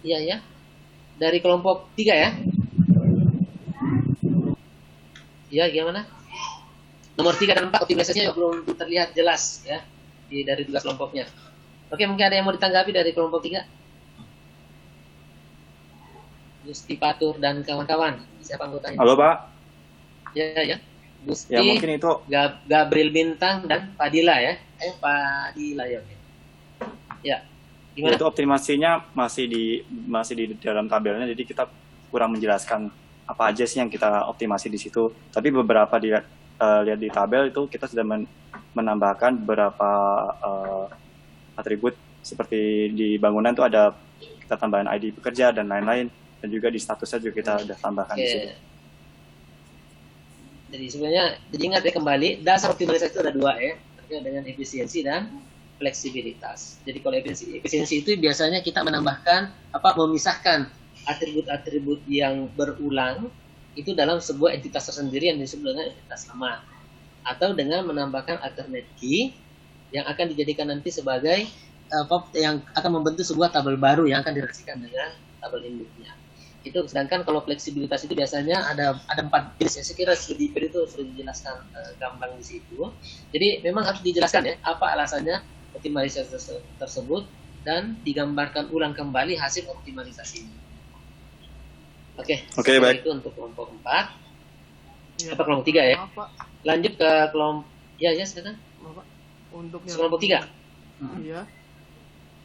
Iya ya. Dari kelompok 3 ya. Ya, gimana? Nomor 3 dan 4 optimalisasinya belum terlihat jelas ya dari tugas kelompoknya. Oke, mungkin ada yang mau ditanggapi dari kelompok 3? Gusti Patur dan kawan-kawan. Siapa anggotanya? Halo Pak. Ya. Gusti, Ya mungkin itu Gabriel Bintang dan Fadila ya. Fadila ya. Oke. Ya. Gimana? itu optimasinya masih di dalam tabelnya, jadi kita kurang menjelaskan apa aja sih yang kita optimasi di situ. Tapi beberapa lihat di tabel itu kita sudah menambahkan beberapa atribut, seperti di bangunan itu ada kita tambahin ID pekerja dan lain-lain, dan juga di statusnya juga kita sudah tambahkan di situ. Jadi sebenarnya, jadi ingat ya kembali, dasar optimalisasi itu ada 2 ya, terkait dengan efisiensi dan fleksibilitas. Jadi kalau efisiensi itu biasanya kita menambahkan memisahkan atribut-atribut yang berulang itu dalam sebuah entitas tersendiri yang disebut dengan entitas sama, atau dengan menambahkan alternate key yang akan dijadikan nanti sebagai yang akan membentuk sebuah tabel baru yang akan direlasikan dengan tabel induknya. Itu sedangkan kalau fleksibilitas itu biasanya ada 4 jenis. Saya kira studi itu sudah dijelaskan gamblang di situ. Jadi memang harus dijelaskan ya apa alasannya optimalisasi tersebut dan digambarkan ulang kembali hasil optimalisasi. Oke, baik. Itu untuk kelompok 4. Ya, kelompok 3 ya. Pak. Lanjut ke kelompok silakan. Untuk yang Kelompok 3. Iya.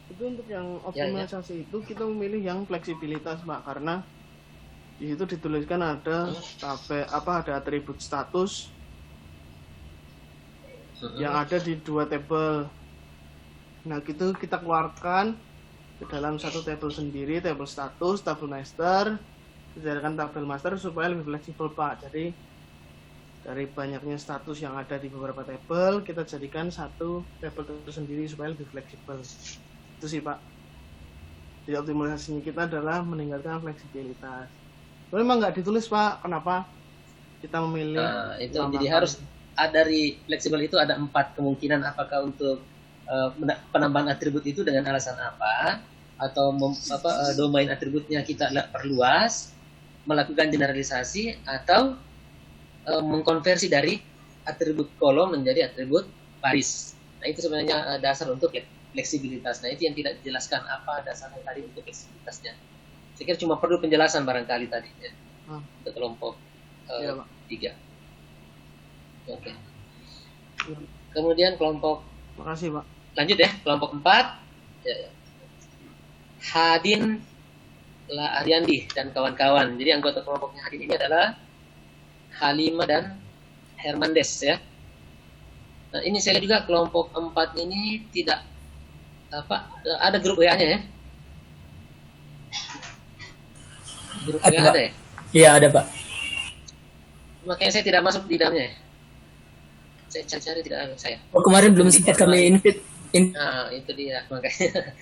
Itu untuk yang optimalisasi itu kita memilih yang fleksibilitas, Pak, karena di situ dituliskan ada ada atribut status yang ada di 2 tabel. Nah, gitu kita keluarkan ke dalam satu tabel sendiri, tabel status, tabel master, dijadikan tabel master supaya lebih fleksibel, Pak. Jadi dari banyaknya status yang ada di beberapa tabel, kita jadikan satu tabel tersendiri supaya lebih fleksibel. Itu sih, Pak. Jadi optimalisasinya kita adalah meningkatkan fleksibilitas. Tapi memang nggak ditulis, Pak. Kenapa kita memilih? Itu jadi harus dari fleksibel itu ada 4 kemungkinan, apakah untuk penambahan atribut itu dengan alasan apa, atau domain atributnya kita perluas, melakukan generalisasi, atau mengkonversi dari atribut kolom menjadi atribut baris. Nah, itu sebenarnya dasar untuk fleksibilitas. Nah, itu yang tidak dijelaskan apa dasarnya tadi untuk fleksibilitasnya. Saya kira cuma perlu penjelasan barangkali tadi ya, untuk kelompok 3. Oke. Kemudian kelompok, makasih, Pak. Lanjut ya, kelompok 4 ya. Hadin Ariandi dan kawan-kawan. Jadi anggota kelompoknya Hadin ini adalah Halima dan Hermandes ya. Nah, ini saya lihat juga kelompok 4 ini tidak ada grup WA-nya ya. Grup WA ada ya? Iya, ada, Pak. Makanya saya tidak masuk di dalamnya ya. Saya cari tidak ada saya. Oh, kemarin belum sempat kami invite. Nah, itu dia makanya.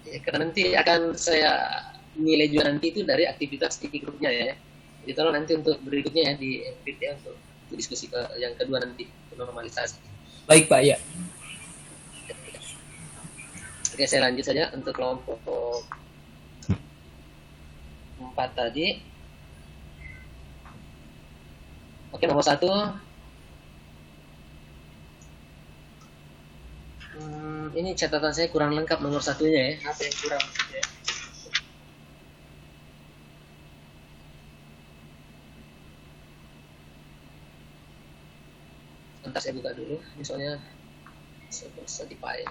Ya, karena nanti akan saya nilai juga nanti itu dari aktivitas di grupnya ya. Jadi tolong nanti untuk berikutnya ya di invite ya untuk diskusi yang kedua nanti normalisasi. Baik, Pak, ya. Oke, saya lanjut saja untuk kelompok 4 tadi. Oke, nomor 1. Ini catatan saya kurang lengkap nomor 1-nya ya. Apa yang kurang? Ya. Bentar saya buka dulu. Ini soalnya saya bisa di file.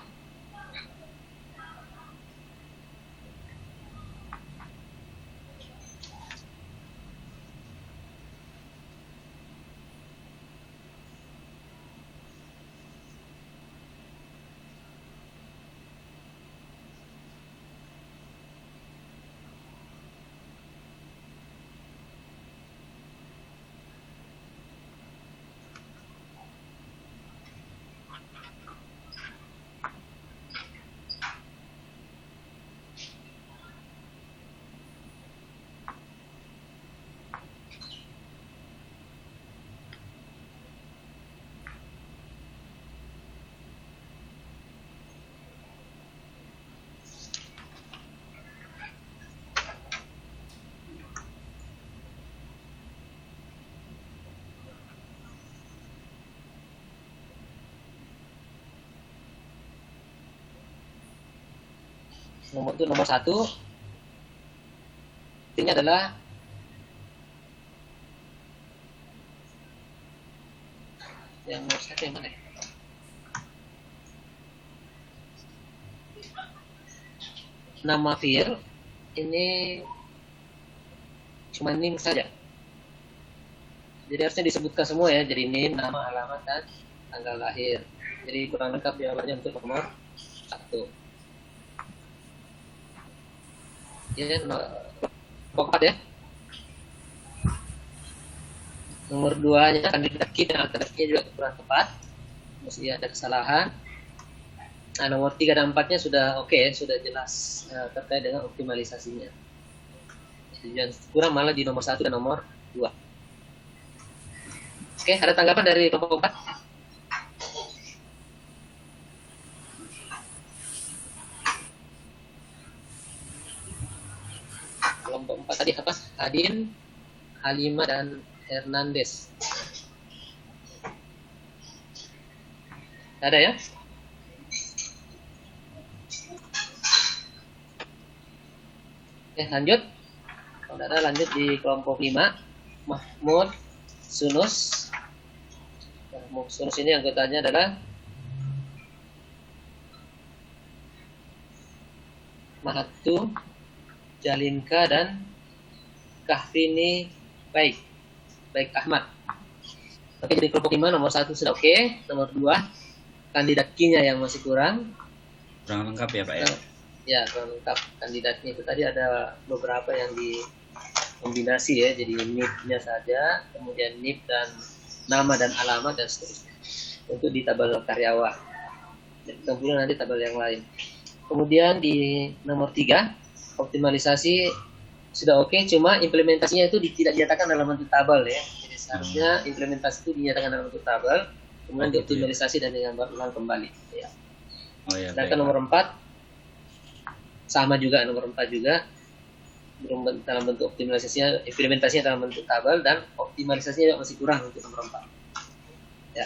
nomor 1. Ini adalah yang nomor 1 yang mana ya? Nama Fir ini cuma NIM saja. Jadi harusnya disebutkan semua ya. Jadi NIM, nama, alamat, dan tanggal lahir. Jadi kurang lengkap jawabannya untuk nomor 1. Ya, nomor 4 ya. Nomor 2-nya kandidat key dan alternatifnya juga kurang tepat. Mesti ada kesalahan. Nah, nomor 3 dan 4-nya sudah oke, sudah jelas terkait dengan optimalisasinya. Yang kurang malah di nomor 1 dan nomor 2. Oke, ada tanggapan dari kelompok 4? Kelompok 4 tadi apa? Adin, Halimah, dan Hernandez. Ada ya? Oke, lanjut. Saudara lanjut di kelompok 5. Mahmud Sunus. Mahmud Sunus ini anggotanya adalah Mahatu, Jalinka, dan Kahfini Baik Ahmad. Oke, di kelompok 5 nomor 1 sudah oke. Nomor 2 kandidat key-nya yang masih kurang lengkap ya Pak ya? Ya, kurang lengkap kandidatnya. Itu tadi ada beberapa yang dikombinasi ya, jadi NIP-nya saja, kemudian NIP dan nama dan alamat dan seterusnya. Untuk di tabel karyawan. Dan kemudian nanti tabel yang lain. Kemudian di nomor 3 optimalisasi sudah oke, cuma implementasinya itu tidak dinyatakan dalam bentuk tabel ya. Jadi seharusnya implementasi itu dinyatakan dalam bentuk tabel, kemudian dioptimalisasi dan digambar ulang kembali. Ya. Oh ya. Sedangkan nomor 4 sama juga, nomor 4 juga dalam bentuk optimalisasinya, implementasinya dalam bentuk tabel, dan optimalisasinya masih kurang untuk nomor 4. Ya.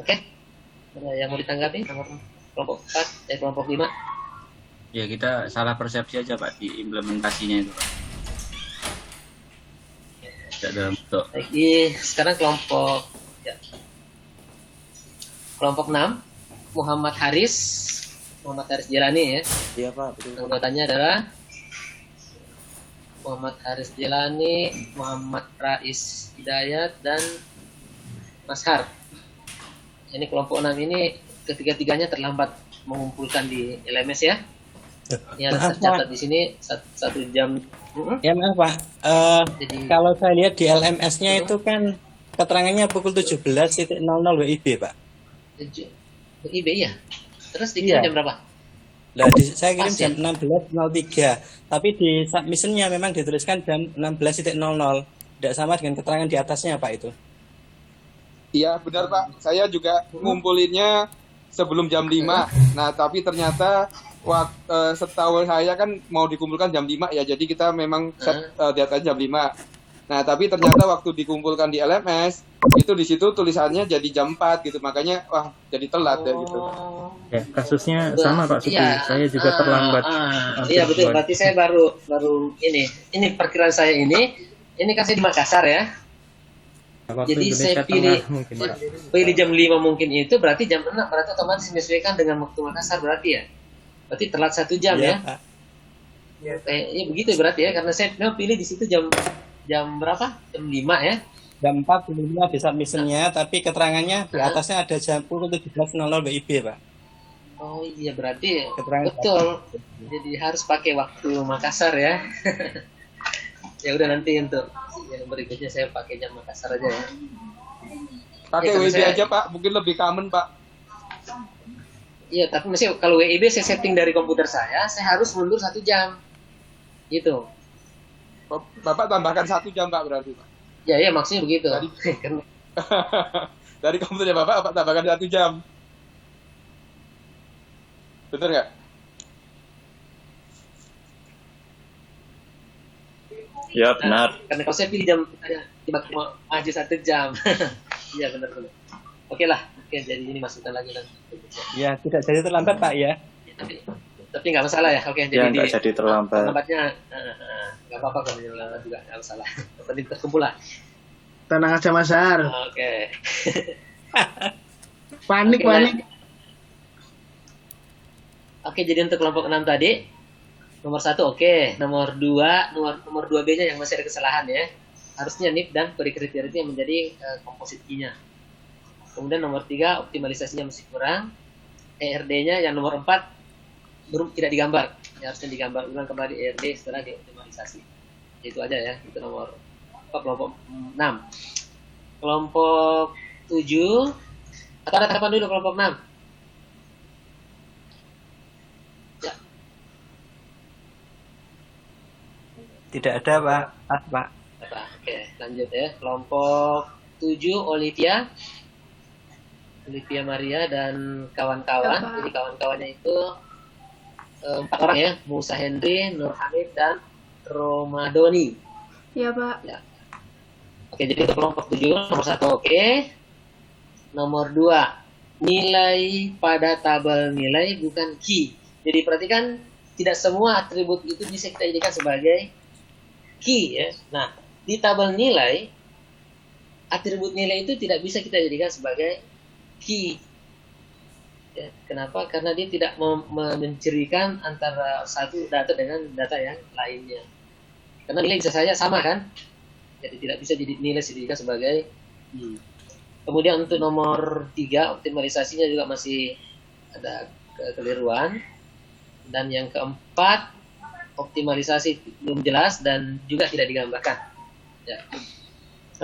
Oke. Ada yang mau ditanggapi nomor kelompok 4 kelompok 5? Ya, kita salah persepsi aja Pak di implementasinya itu Pak. Tidak dalam bentuk. Baik, sekarang kelompok 6 Muhammad Haris Jalani ya. Iya Pak, betul. Anggotanya adalah Muhammad Haris Jalani, Muhammad Rais Hidayat, dan Mas Har. Ini kelompok 6 ini ketiga-tiganya terlambat mengumpulkan di LMS ya. Ini ada tercatat di sini 1 jam. Ya maaf Pak, kalau saya lihat di LMS-nya itu kan keterangannya pukul 17.00 WIB Pak. WIB ya? Terus dikirim jam berapa? Lah, saya kirim jam 16.03, tapi di submission-nya memang dituliskan jam 16.00. Tidak sama dengan keterangan di atasnya Pak itu. Iya benar Pak, saya juga ngumpulinnya sebelum jam 5. Nah tapi ternyata setahu saya kan mau dikumpulkan jam 5 ya, jadi kita memang set di atas jam 5. Nah tapi ternyata waktu dikumpulkan di LMS itu di situ tulisannya jadi jam 4 gitu, makanya wah jadi telat ya gitu. Ya, kasusnya sama Pak Suki, saya juga terlambat. Iya betul, berarti saya baru ini perkiraan saya ini kasih di Makassar ya. Jadi saya pilih jam 5 mungkin itu berarti jam 6, berarti otomatis menyesuaikan dengan waktu Makassar berarti ya. Berarti telat 1 jam ya. Kayaknya begitu berarti ya, karena saya pilih di situ jam berapa? Jam 5 ya. Jam 4 sebelumnya di submission-nya, tapi keterangannya di atasnya ada jam pukul 17.00 WIB Pak. Oh iya berarti betul. Jadi harus pakai waktu Makassar ya. Ya udah nanti untuk yang berikutnya saya pakai jam Makassar aja ya. Pakai WIB aja Pak, mungkin lebih common Pak. Iya, tapi mesti kalau WIB saya setting dari komputer saya harus mundur 1 jam. Gitu. Bapak tambahkan 1 jam Pak berarti Pak. Ya maksudnya begitu. Dari komputernya Bapak tambahkan 1 jam. Betul nggak? Ya benar. Karena kalau saya pilih jam aja 1 jam. Iya benar. Oke lah. Oke, jadi ini masukkan lagi nanti. Ya tidak jadi terlambat Pak ya. Tapi Tapi nggak masalah ya. Oke, Ya, nggak jadi terlambat. Terlambatnya nggak apa-apa kalau terlambat juga nggak masalah. Yang penting terkumpul lah. Tenang aja Mas Har. Oke. Panik, Oke, panik. Oke, jadi untuk kelompok 6 tadi nomor 1 oke, nomor 2 nomor 2B-nya yang masih ada kesalahan ya. Harusnya NIP dan kriteria itu yang menjadi komposit key-nya. Kemudian nomor 3 optimalisasinya masih kurang. ERD-nya yang nomor 4 belum tidak digambar. Ya, harusnya digambar ulang kembali ERD setelah dioptimalisasi. Itu aja ya, itu nomor kelompok 6. Kelompok 7 atau ada tanggapan dulu kelompok 6? Tidak ada Pak. Pak. Oke, lanjut ya. Kelompok 7 Olivia Maria dan kawan-kawan. Jadi kawan-kawannya itu 4 orang ya. Musa Henry, Nur Hamid dan Romadoni. Ya Pak. Ya. Oke, jadi untuk kelompok 7 nomor 1 oke. Nomor 2 nilai pada tabel nilai bukan key. Jadi perhatikan tidak semua atribut itu bisa kita jadikan sebagai key ya. Nah, di tabel nilai atribut nilai itu tidak bisa kita jadikan sebagai key. Ya, kenapa? Karena dia tidak mencirikan antara satu data dengan data yang lainnya. Karena nilai bisa saja sama kan? Jadi tidak bisa jadi nilai dijadikan sebagai key. Kemudian untuk nomor 3 optimalisasinya juga masih ada kekeliruan. Dan yang keempat optimalisasi belum jelas dan juga tidak digambarkan. Ya.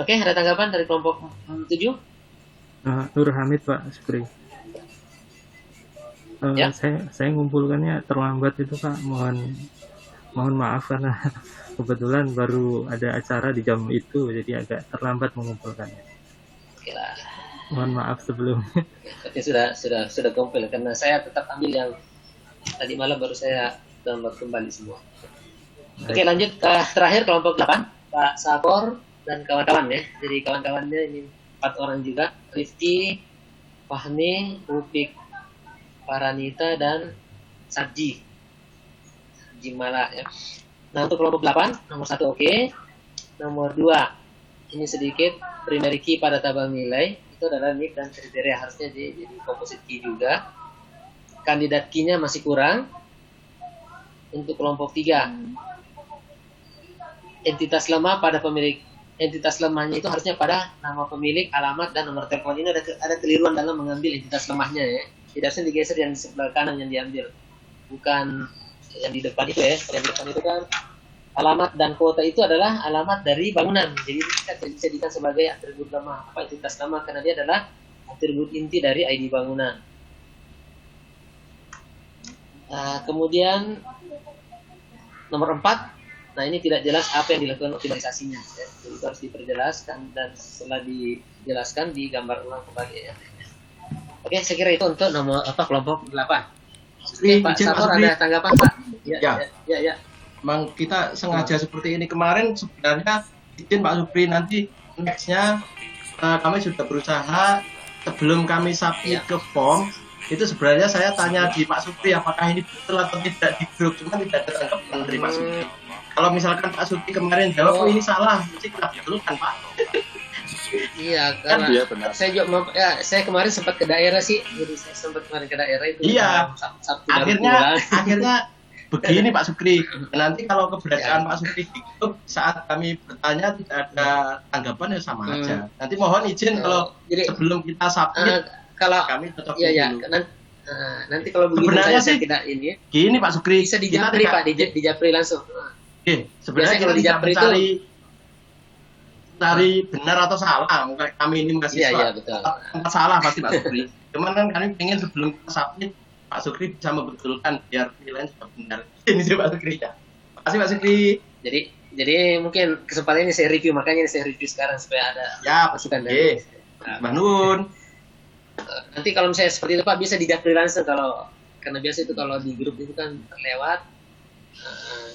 Oke, ada tanggapan dari kelompok 7? Nur Hamid Pak Supri. Ya. Saya ngumpulkannya terlambat itu Pak. Mohon maaf karena kebetulan baru ada acara di jam itu, jadi agak terlambat mengumpulkannya. Oke lah. Mohon maaf sebelumnya. Tapi sudah kompil karena saya tetap ambil yang tadi malam baru saya gambar kembali semua. Oke, lanjut terakhir kelompok 8 Pak Sakor dan kawan-kawan ya. Jadi kawan-kawannya ini 4 orang juga, Rifki, Fahmi, Upik, Paranita dan Sarji Mala ya. Nah, untuk kelompok 8 nomor 1 oke. Nomor 2 ini sedikit primary key pada tabel nilai itu adalah NIP dan kriteria, harusnya jadi composite key juga. Kandidat key-nya masih kurang. Untuk kelompok 3 entitas lemah pada pemilik, entitas lemahnya itu harusnya pada nama pemilik, alamat dan nomor telepon. Ini ada keliruan dalam mengambil entitas lemahnya ya. Tidak harusnya digeser yang di sebelah kanan yang diambil, bukan yang di depan itu ya. Yang di depan itu kan alamat dan kuota itu adalah alamat dari bangunan. Jadi kita bisa dijadikan sebagai atribut lemah. Apa entitas lemah? Karena dia adalah atribut inti dari ID bangunan. Kemudian nomor 4, nah ini tidak jelas apa yang dilakukan optimalisasinya ya. Jadi itu harus diperjelaskan dan setelah dijelaskan digambar ulang kembali ya. Oke, saya kira itu untuk nomor kelompok 8. Oke, Pak Sakor ada tanggapan Pak? Ya. Memang kita sengaja seperti ini kemarin sebenarnya izin Pak Supri, nanti nextnya kami sudah berusaha sebelum kami submit ke form itu sebenarnya saya tanya di Pak Supri apakah ini betul atau tidak di grup, cuma tidak ada tanggapan dari Pak Supri. Kalau misalkan Pak Supri kemarin jawab ini salah, mesti kita betulkan Pak. Iya, karena Iya, benar. saya juga saya kemarin sempat ke daerah sih, jadi saya sempat kemarin ke daerah itu. Iya. Sabtu Akhirnya begini Pak Supri, nanti kalau keberadaan Pak Supri di grup saat kami bertanya tidak ada tanggapan ya sama aja. Nanti mohon izin kalau sebelum kita submit kalau kami tetap iya dulu. nanti kalau begitu Sebenarnya saya sih tidak ini gini Pak Supri, bisa dijapri Pak, dijapri langsung. Sebenarnya kalau kita dijapri itu cari benar atau salah, kami ini mahasiswa. Iya, betul. Salah pasti Pak Supri. Cuman kan kami ingin sebelum kita submit Pak Supri bisa membetulkan biar penilaian sudah benar. Ini sih Pak Supri ya. Makasih Pak Supri. Jadi mungkin kesempatan ini saya review, makanya saya review sekarang supaya ada masukan dari Mbak Nun. Nanti kalau misalnya seperti itu Pak bisa dijapri langsung, karena biasa itu kalau di grup itu kan terlewat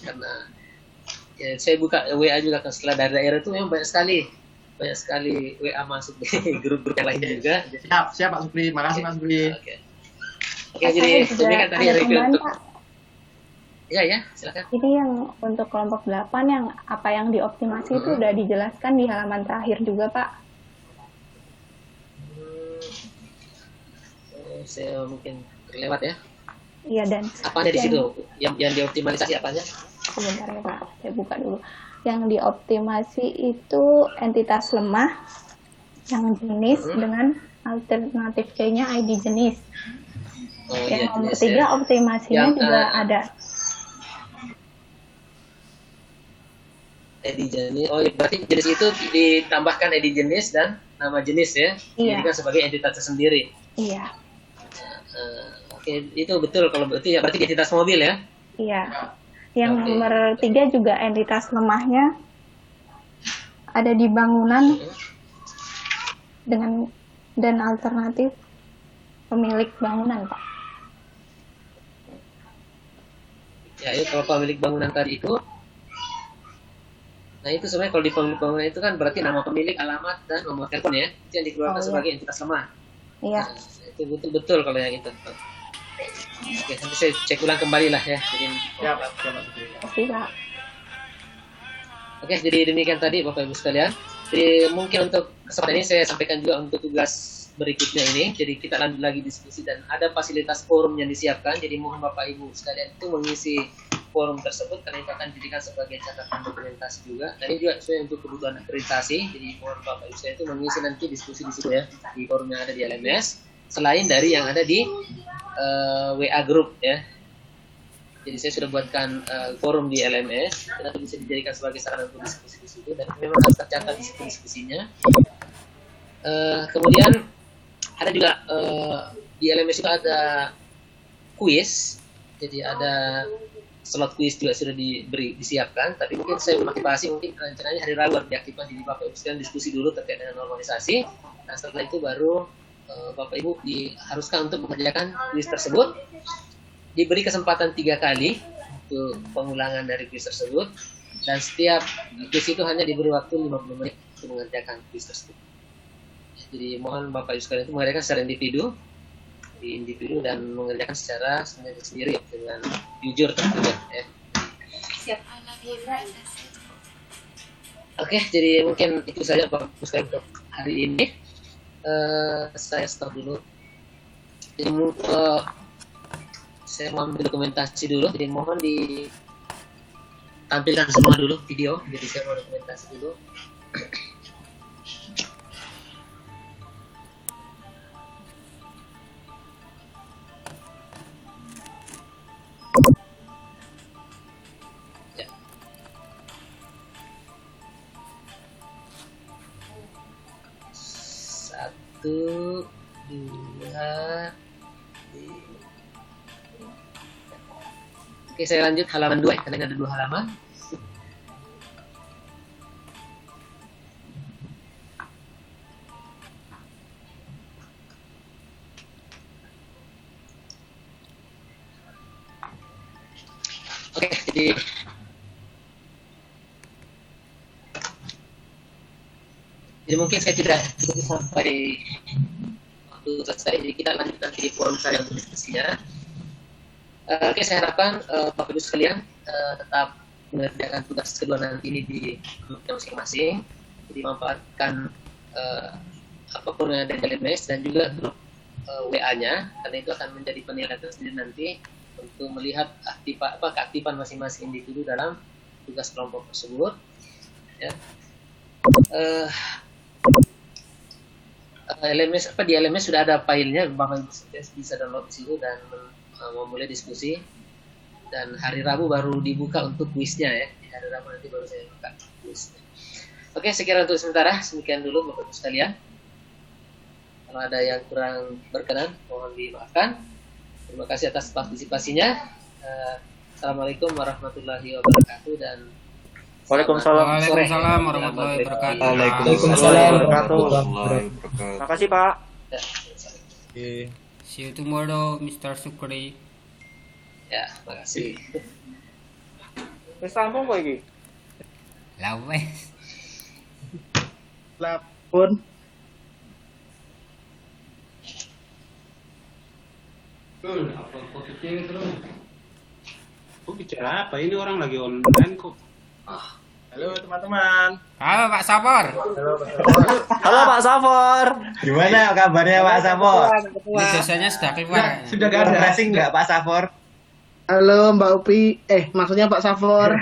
karena ya, saya buka WA juga kan setelah dari daerah itu memang banyak sekali WA masuk di grup-grup yang lainnya juga. Siap Pak Supri, makasih Pak Supri. Oke, jadi demikian tadi review untuk Ya, silakan. Ini yang untuk kelompok 8 yang apa yang dioptimasi itu udah dijelaskan di halaman terakhir juga, Pak. Saya mungkin terlewat ya. Iya, dan Apanya di situ? Yang dioptimalisasi apanya? sebentar ya, Pak. Saya buka dulu. Yang dioptimasi itu entitas lemah yang jenis dengan alternatif C-nya ID jenis. Yang nomor 3 optimasinya juga ada. ID jenis. Oh, berarti jenis itu ditambahkan ID jenis dan nama jenis ya. Iya. Dijadikan sebagai entitas tersendiri. Iya. Oke, itu betul kalau berarti ya berarti identitas mobil ya. Iya. Yang nomor 3 juga entitas lemahnya ada di bangunan dengan dan alternatif pemilik bangunan, Pak. Ya, itu kalau pemilik bangunan tadi itu. Nah, itu sebenarnya kalau di pemilik bangunan itu kan berarti nama pemilik, alamat dan nomor telepon ya. Itu yang dikeluarkan sebagai entitas lemah. Iya. Nah, itu betul kalau yang itu. Oke, nanti saya cek ulang kembali lah ya. Jadi, Siap. Oke, jadi demikian tadi Bapak Ibu sekalian. Jadi mungkin untuk kesempatan ini saya sampaikan juga untuk tugas berikutnya ini. Jadi kita lanjut lagi diskusi dan ada fasilitas forum yang disiapkan. Jadi mohon Bapak Ibu sekalian itu mengisi forum tersebut karena itu akan dijadikan sebagai catatan dokumentasi juga. Dan ini juga sesuai untuk kebutuhan akreditasi. Jadi mohon Bapak Ibu sekalian itu mengisi nanti diskusi di situ ya di forum yang ada di LMS. Selain dari yang ada di WA group ya. Jadi saya sudah buatkan forum di LMS dan itu bisa dijadikan sebagai sarana untuk diskusi di situ dan memang harus tercatat di situ diskusinya. Kemudian ada juga di LMS itu ada kuis, jadi ada slot kuis juga sudah disiapkan. Tapi mungkin saya motivasi mungkin rencananya hari Rabu diaktifkan di Bapak Ibu sekalian diskusi dulu terkait dengan normalisasi. Nah setelah itu baru Bapak Ibu diharuskan untuk mengerjakan kuis tersebut. Diberi kesempatan 3 kali untuk pengulangan dari kuis tersebut dan setiap kuis itu hanya diberi waktu 50 menit untuk mengerjakan kuis tersebut. Jadi mohon Bapak Ibu sekalian itu mengerjakan secara individu dan mengerjakan secara sendiri dengan jujur tentunya ya. Siap. Oke, jadi mungkin itu saja Bapak Ibu sekalian untuk hari ini. Saya stop dulu. Jadi saya mau ambil dokumentasi dulu, jadi mohon ditampilkan semua dulu video, jadi saya mau dokumentasi dulu. Ya. Satu, dua, Oke, saya lanjut halaman 2 karena ada 2 halaman. Oke, jadi mungkin saya tidak cukup sampai waktu selesai. Jadi kita lanjut nanti di forum saya untuk diskusinya. Oke, saya harapkan Bapak Ibu sekalian tetap mengerjakan tugas kedua nanti ini di grupnya masing-masing. Jadi memanfaatkan apapun yang ada di LMS dan juga grup WA-nya, karena itu akan menjadi penilaian tersendiri nanti untuk melihat keaktifan masing-masing individu dalam tugas kelompok tersebut. Ya. LMS di LMS sudah ada filenya, Bapak Ibu bisa download di situ dan memulai diskusi. Dan hari Rabu baru dibuka untuk kuisnya ya. Di hari Rabu nanti baru saya buka kuisnya. Oke, sekian untuk sementara. Demikian dulu Bapak Ibu sekalian. Kalau ada yang kurang berkenan, mohon dimaafkan. Terima kasih atas partisipasinya. Assalamualaikum warahmatullahi wabarakatuh dan Waalaikumsalam. Waalaikumsalam warahmatullahi wabarakatuh. Waalaikumsalam warahmatullahi wabarakatuh. Terima kasih Pak. See you tomorrow, Mr. Sukri. Ya, makasih. Wis rampung kok iki? Lah wes. Lapun. Apa kecil terus? Bicara apa? Ini orang lagi online kok. Halo teman-teman. Halo Pak Sapor. Halo Pak Safor. Gimana kabarnya Pak Safor? Ini jasanya sudah keluar. Sudah gak ada. Racing nggak Pak Safor? Halo Mbak Upi, maksudnya Pak Safor.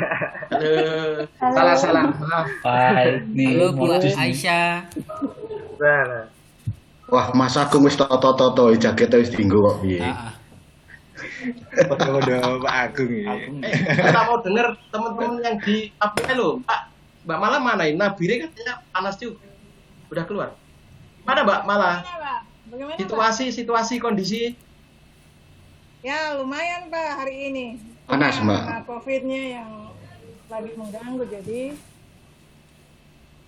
Halo. Salah. Maaf. Halo Bu Aisyah. Wah, Mas Agung wis toto-toto jakete wis dienggo kok piye. Podo Pak Agung ini. Kita mau denger teman-teman yang di apa lo, Mbak Mala mana ini? Nabire katanya panas juga. Udah keluar. Mana Mbak Mala? Bagaimana, Situasi kondisi. Ya lumayan Pak hari ini. Panas, Mbak. Karena COVID-nya yang lagi mengganggu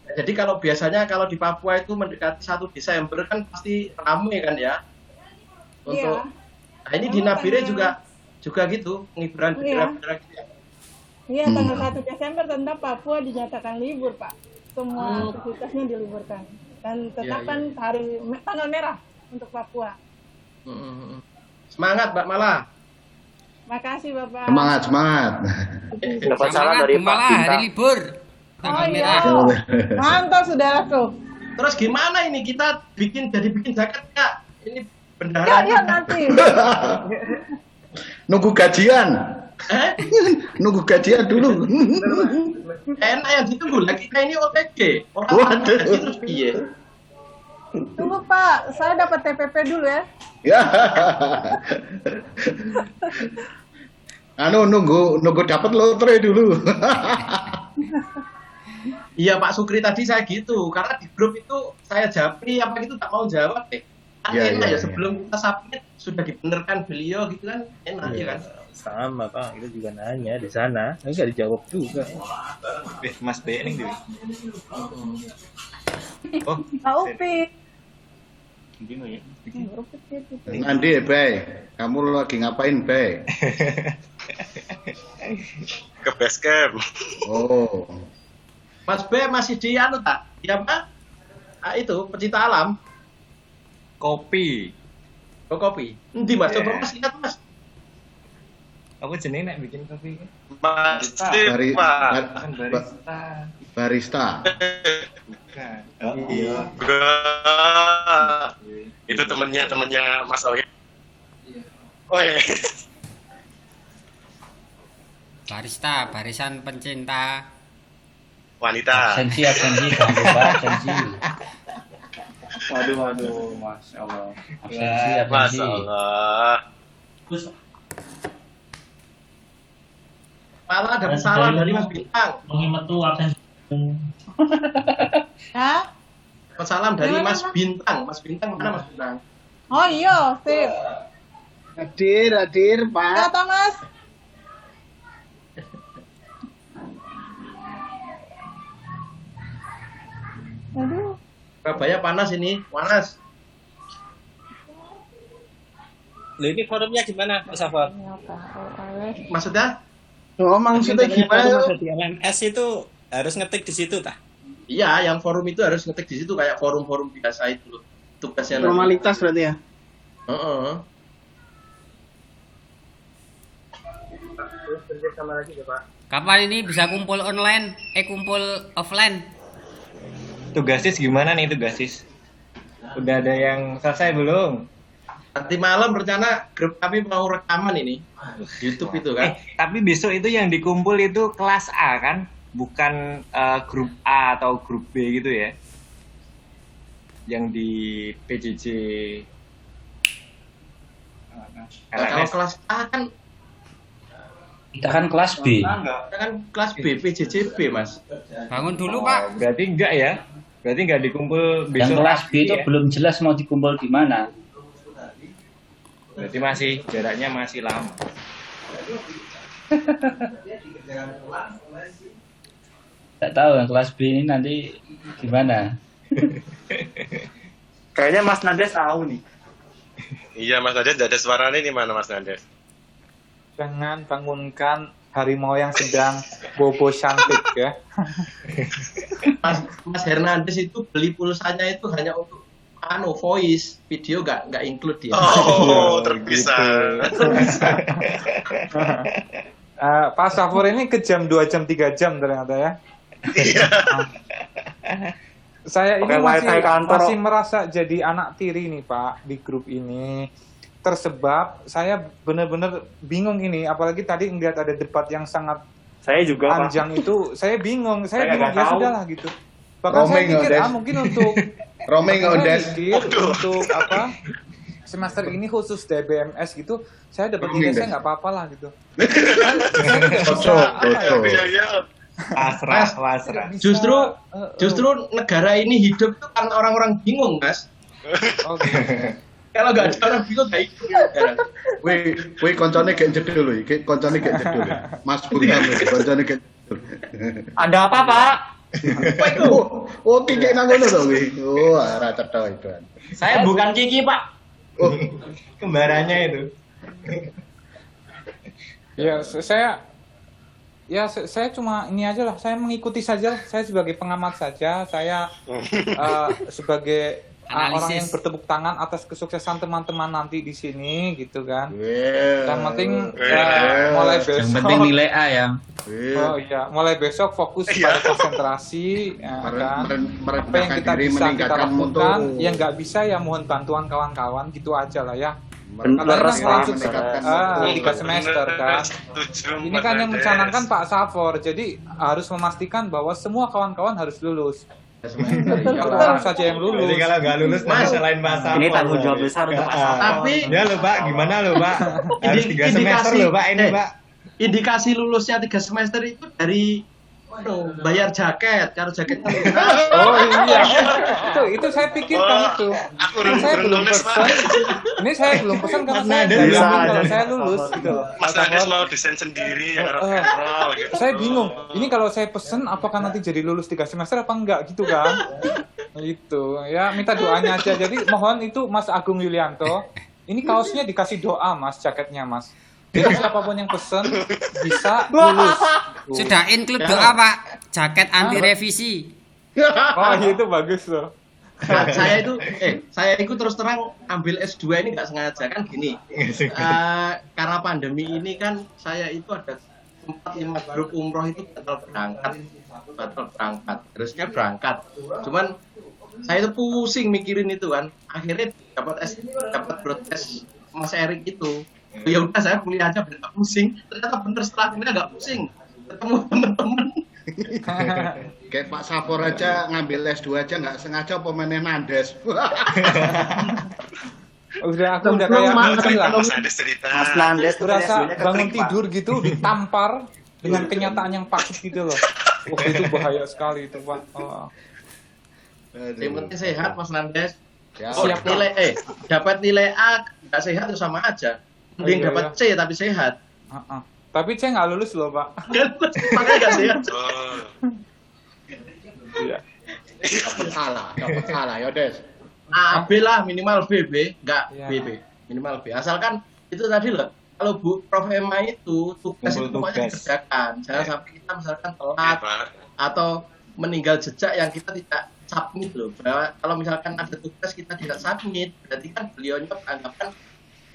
Jadi kalau biasanya kalau di Papua itu mendekati 1 Desember kan pasti ramai kan ya. Untuk Nah ini di Nabire juga gitu penghiburan bendera-bendera gitu ya. Iya tanggal 1 Desember tentang Papua dinyatakan libur Pak. Semua aktivitasnya diliburkan dan tetapkan hari tanggal merah untuk Papua. Semangat Mbak Mala. Makasih Bapak. Semangat. Dapat salam dari Pak Mala Bintang. hari libur. Oh iya. Mantap saudaraku. Terus gimana ini kita bikin jaket Kak? Ini bendera. Ya nanti. Nunggu gajian. Nunggu gajian dulu. Enak yang ditunggu lagi kayak ini OTG. Waduh. Terus piye? Tunggu Pak, saya dapat TPP dulu ya. Ya. Nunggu dapat lotre dulu. Iya Pak Sukri tadi saya gitu, karena di grup itu saya japri apa gitu tak mau jawab enak ya sebelum kita submit sudah dibenerkan beliau gitu kan enak ya kan. Sama Pak, kita juga nanya di sana, nggak dijawab juga. Mas B ini dulu. Oh, Pak Upi. Bingung ya. Andi, Bay, kamu lagi ngapain, Bay? Ke base camp. Oh. Mas B masih di anu tak? Di apa? Itu pecinta alam. Kopi. Oh kopi. Endi Mas? Coba Mas ingat Mas. Aku jenenge nek bikin kopi. Barista. Barista. Bukan. Iya. Itu temennya Mas Oke. Oh iya. Barista, barisan pencinta wanita. Absensi, jangan lupa absensi. Waduh, Masya Allah. Absensi. Masya Allah. Malah ada salam dari Mas Bintang. Metu absensi. Hah? Salam dari Mas Bintang. Mas Bintang mana Mas Bintang? Oh iya, sip. Hadir, Pak. Kata Mas. Aduh. Surabaya panas ini, panas. Loh ini forumnya gimana Pak Safar? Maksudnya? Oh, maksudnya gimana? Di LMS itu harus ngetik di situ tah? Iya, yang forum itu harus ngetik di situ kayak forum-forum biasa itu loh. Tugasnya nanti. Formalitas berarti ya? Terus kerja sama lagi ya Pak. Kapan ini bisa kumpul online? Kumpul offline? Tugasis gimana nih tugasis? Udah ada yang selesai belum? Nanti malam rencana grup kami mau rekaman ini. YouTube itu kan. Tapi besok itu yang dikumpul itu kelas A kan? Bukan grup A atau grup B gitu ya? Yang di PJJ. Kalau kelas A kan Kita kan kelas B. kita kan kelas B, PJJB Mas. Bangun dulu Pak. Berarti enggak ya? Berarti enggak dikumpul besok. Yang kelas B itu ya? belum jelas mau dikumpul di mana. Berarti masih jaraknya masih lama. Tak tahu yang kelas B ini nanti gimana. Kayaknya Mas Nandes tahu nih. Iya Mas Nades, ada suaranya nih mana Mas Nades? Jangan bangunkan harimau yang sedang bobo cantik ya. Mas Hernandez itu beli pulsanya itu hanya untuk voice, video nggak include dia. Oh, terpisah. Pak Safur ini kejam 2 jam 3 jam ternyata ya. Saya ini Pakai wifi kantor. masih merasa jadi anak tiri nih Pak di grup ini. Tersebab saya benar-benar bingung ini, apalagi tadi ngeliat ada debat yang sangat Saya juga, Pak. panjang itu, saya bingung, saya Saya bingung nggak ya tahu. sudahlah gitu. Bahkan saya Roaming, pikir Odes. mungkin untuk Roaming, bahkan saya Odes. pikir untuk apa semester ini khusus DBMS gitu, saya dapat Roaming, nilai saya Des. nggak apa-apa lah gitu. Mas, justru negara ini hidup itu karena orang-orang bingung, Mas. Kalau nggak ada orang bingung, nggak hidup negara. Wih, koncone gak jedul lho, iki koncone gak jedul. Mas Bungam lho, koncone gak jedul. Ada apa, Pak? Oh, Kiki nang ngono to kuwi. Oh, ora cetha itu. Saya bukan Kiki, Pak. Oh, kembarannya itu. Ya, saya cuma ini aja lah, saya mengikuti saja, saya sebagai pengamat saja, saya sebagai orang yang bertepuk tangan atas kesuksesan teman-teman nanti di sini gitu kan. Yang penting mulai besok. Yang penting nilai A ya. Oh iya, mulai besok fokus pada konsentrasi, ya, kan. Apa yang kita bisa kita lakukan, yang nggak bisa ya mohon bantuan kawan-kawan gitu aja lah ya. Karena langsung 3 semester kan. Ini kan yang mencanangkan Pak Safor, jadi harus memastikan bahwa semua kawan-kawan harus lulus. Orang saja yang lulus. Jadi kalau nggak lulus, Mas, selain Pak Safor. Ini tanggung jawab besar untuk Pak Safor. Tapi ya loh Pak, gimana loh Pak? Harus 3 semester loh Pak ini Pak. Indikasi lulusnya 3 semester itu dari bayar jaket, kalau jaketnya Oh iya, itu saya pikirkan itu. Saya belum pesan. Ini saya belum pesan karena saya nggak yakin kalau saya lulus gitu loh. Mas Anies mau desain sendiri ya gitu. Saya bingung. Ini kalau saya pesen, apakah nanti jadi lulus 3 semester apa enggak gitu kan? Itu ya minta doanya aja. Jadi mohon itu Mas Agung Yulianto. Ini kaosnya dikasih doa Mas, jaketnya Mas. Jadi siapapun yang pesen bisa lulus. Sudah include doa Pak, jaket anti revisi. Oh itu bagus loh. Nah, saya itu terus terang ambil S2 ini nggak sengaja kan gini. Karena pandemi ini kan saya itu ada 4-5 grup umroh itu batal berangkat. Harusnya berangkat. Cuman saya itu pusing mikirin itu kan. Akhirnya dapat broadcast Mas Erik itu. Ya udah saya kuliah aja biar nggak pusing. Ternyata bener setelah kuliah nggak pusing. Ketemu temen-temen. Kayak Pak Safor aja ngambil S2 aja nggak sengaja pemainnya Nandes. Udah aku udah kayak mungkin lah. Mas Nandes tuh Berasa S2-nya bangun keterima. tidur gitu ditampar dengan kenyataan yang pahit gitu loh. Waktu itu bahaya sekali itu Pak. Oh. Yang penting sehat Mas Nandes. Siap, dapat nilai A nggak sehat itu sama aja. Mending dapat C tapi sehat. Tapi C nggak lulus loh Pak. Makanya nggak sehat. Iya. Dapat salah ya Des. A B lah minimal B nggak Iya. B minimal B. Asalkan itu tadi loh. Kalau Bu Prof Emma itu tugas itu pokoknya dikerjakan. Jangan sampai kita misalkan telat atau meninggal jejak yang kita tidak submit loh. Kalau misalkan ada tugas kita tidak submit, berarti kan beliaunya beranggapan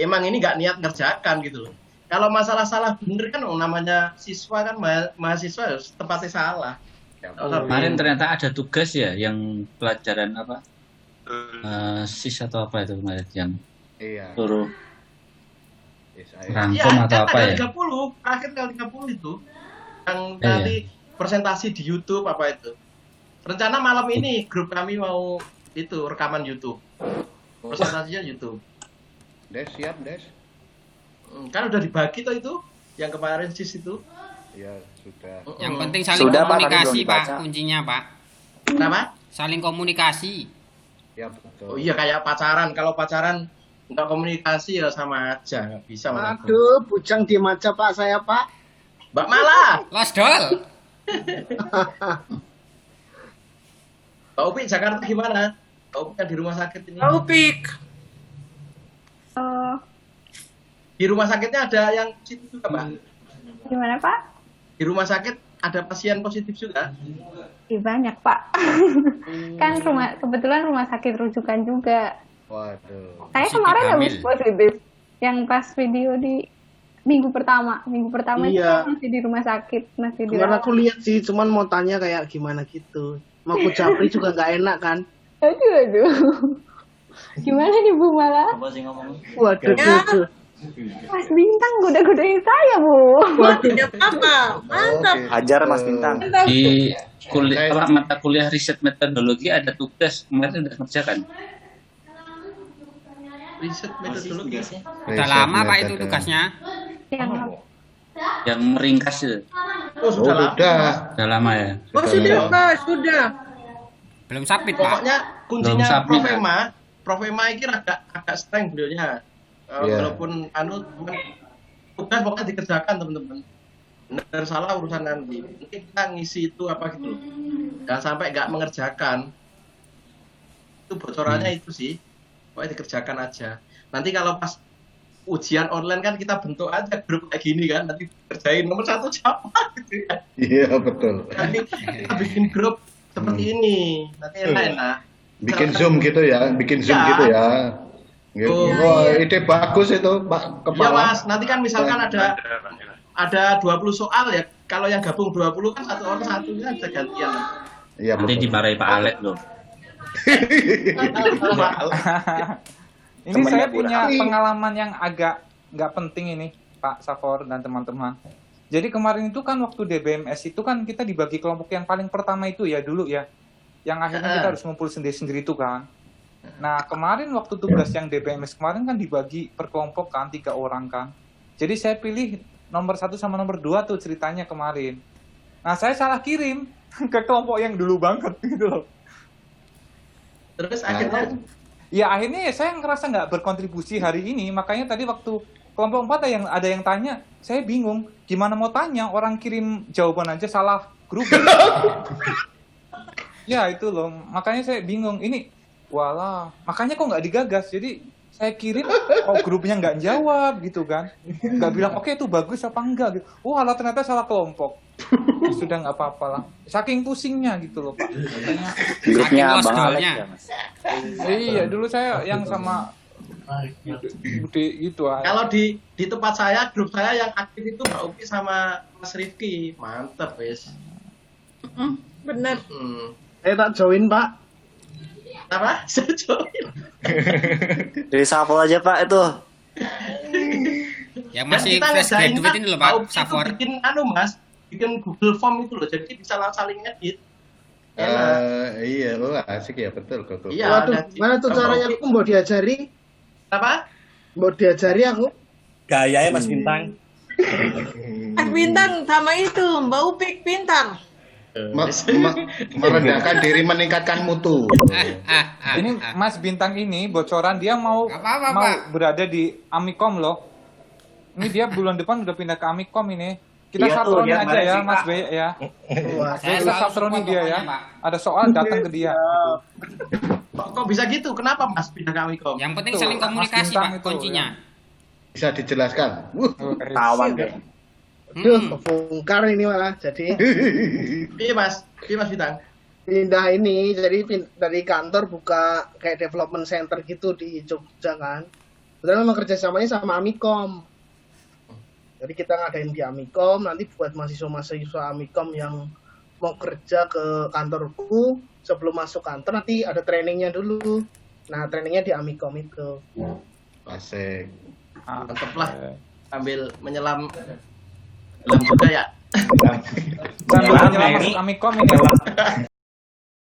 emang ini nggak niat ngerjakan gitu loh. Kalau masalah salah bener kan namanya siswa kan mahasiswa harus tempatnya salah. Kemarin ternyata ada tugas ya yang pelajaran apa? SIS atau apa itu kemarin yang suruh rangkum atau apa ya? 30, akhir tanggal 30 itu yang nanti presentasi di YouTube apa itu. Rencana malam ini grup kami mau itu rekaman YouTube. Presentasinya YouTube. Des siap Des. Kan udah dibagi tuh itu yang kemarin SIS itu. Iya sudah. Yang penting saling komunikasi Pak, kuncinya Pak. Kenapa? Saling komunikasi. Ya betul. Oh iya kayak pacaran. Kalau pacaran nggak komunikasi ya sama aja, nggak bisa. Aduh, bujang diem aja Pak saya Pak. Mbak Mala. Las Dol. Pak Upik Jakarta gimana? Pak Upik kan di rumah sakit ini. Pak Upik. Di rumah sakitnya ada yang positif juga, Pak? Gimana Pak? Di rumah sakit ada pasien positif juga? Banyak Pak. Kan kebetulan rumah sakit rujukan juga. Waduh. Saya kemarin habis positif. Yang pas video di Minggu pertama itu Iya. masih di rumah sakit, masih di Kemarin aku lihat sih, cuman mau tanya kayak gimana gitu. Mau aku japri juga nggak enak kan? Aduh. Gimana nih Bu Mala? Apa sih ngomong? Waduh, tuh. Mas Bintang goda-godain saya, Bu. Tidak apa-apa. Mantap. Hajar Mas Bintang. Di mata kuliah riset metodologi ada tugas kemarin udah kerjakan. Riset metodologi. Udah lama Pak itu tugasnya. Yang meringkas itu. Oh, sudah. Udah lama ya. Oh, sudah, Pak, sudah. Belum submit, Pak. Pokoknya kuncinya Belum submit, Prof Ema ini agak strength beliaunya. Iya. Walaupun teman tugas pokoknya dikerjakan teman-teman. Benar salah urusan nanti. Nanti kita ngisi itu apa gitu. Jangan sampai nggak mengerjakan. Itu bocorannya itu sih. Pokoknya dikerjakan aja. Nanti kalau pas ujian online kan kita bentuk aja grup kayak gini kan. Nanti kerjain nomor 1 siapa gitu ya. Iya betul. Nanti kita bikin grup seperti ini. Nanti enak-enak. Bikin Zoom gitu ya, bikin Zoom Ya. gitu ya. Gitu. Oh. Wah, ide bagus itu, Pak Iya Kepala. Mas, nanti kan misalkan ada 20 soal ya. Kalau yang gabung 20 kan satu orang satunya bisa gantian. Iya, Nanti dimarahi Pak Alek loh. Ini saya punya pengalaman yang agak nggak penting ini, Pak Safor dan teman-teman. Jadi kemarin itu kan waktu DBMS itu kan kita dibagi kelompok yang paling pertama itu ya dulu ya. Yang akhirnya kita harus ngumpul sendiri-sendiri itu kan. Nah kemarin waktu tugas yang DBMS kemarin kan dibagi per kelompok kan, 3 orang kan. Jadi saya pilih nomor 1 sama nomor 2 tuh ceritanya kemarin. Nah saya salah kirim ke kelompok yang dulu banget gitu loh. Terus akhirnya? Ya akhirnya ya saya ngerasa nggak berkontribusi hari ini, makanya tadi waktu kelompok 4 ada yang tanya, saya bingung gimana mau tanya, orang kirim jawaban aja salah grup. Ya itu loh, makanya saya bingung ini, walah, makanya kok nggak digagas, jadi saya kirim, grupnya nggak jawab gitu kan, nggak bilang oke itu bagus apa enggak gitu, alah ternyata salah kelompok. Sudah nggak apa-apa lah, saking pusingnya gitu loh Pak. Makanya, Grupnya Bang Alex ya Mas. Iya dulu saya yang sama Bude gitu aja. Kalau di tempat saya, grup saya yang aktif itu Mbak Upi sama Mas Rifki. Mantep wes. Bener. Saya tak join Pak. Apa? Saya join. Dari Shuffle aja Pak itu. Yang masih fresh graduate ini loh Pak, Safor. Bikin Mas, bikin Google Form itu loh, jadi bisa saling edit. Iya, asik ya betul kok. Iya, Waduh, mana tuh caranya aku mau diajari? Apa? Mau diajari aku? Gayanya Mas Bintang. Mas Bintang sama itu, Mbak Upik pintar. Merendahkan diri, meningkatkan mutu. Ini Mas Bintang ini bocoran dia mau berada di Amikom loh. Ini dia bulan depan udah pindah ke Amikom ini. Kita Iya tuh, satroni dia aja ya kemarin Mas sih, Bey ya. Saya Kita satroni dia ya. Ada soal datang ke dia. Kok bisa gitu? Kenapa Mas pindah ke Amikom? Yang penting saling komunikasi Pak, kuncinya. Bisa dijelaskan. Kawan deh. Duh, kebongkar ini malah jadi. Iya Mas Bintang. Pindah ini, jadi dari kantor buka kayak development center gitu di Jogja kan. Kebetulan memang kerjasamanya sama Amikom. Jadi kita ngadain di Amikom, nanti buat mahasiswa-mahasiswa Amikom yang mau kerja ke kantorku, sebelum masuk kantor nanti ada trainingnya dulu. Nah, trainingnya di Amikom itu. Asik. Mantep lah. Sambil menyelam juga ya. Sambil menyelam masuk Amikom ini.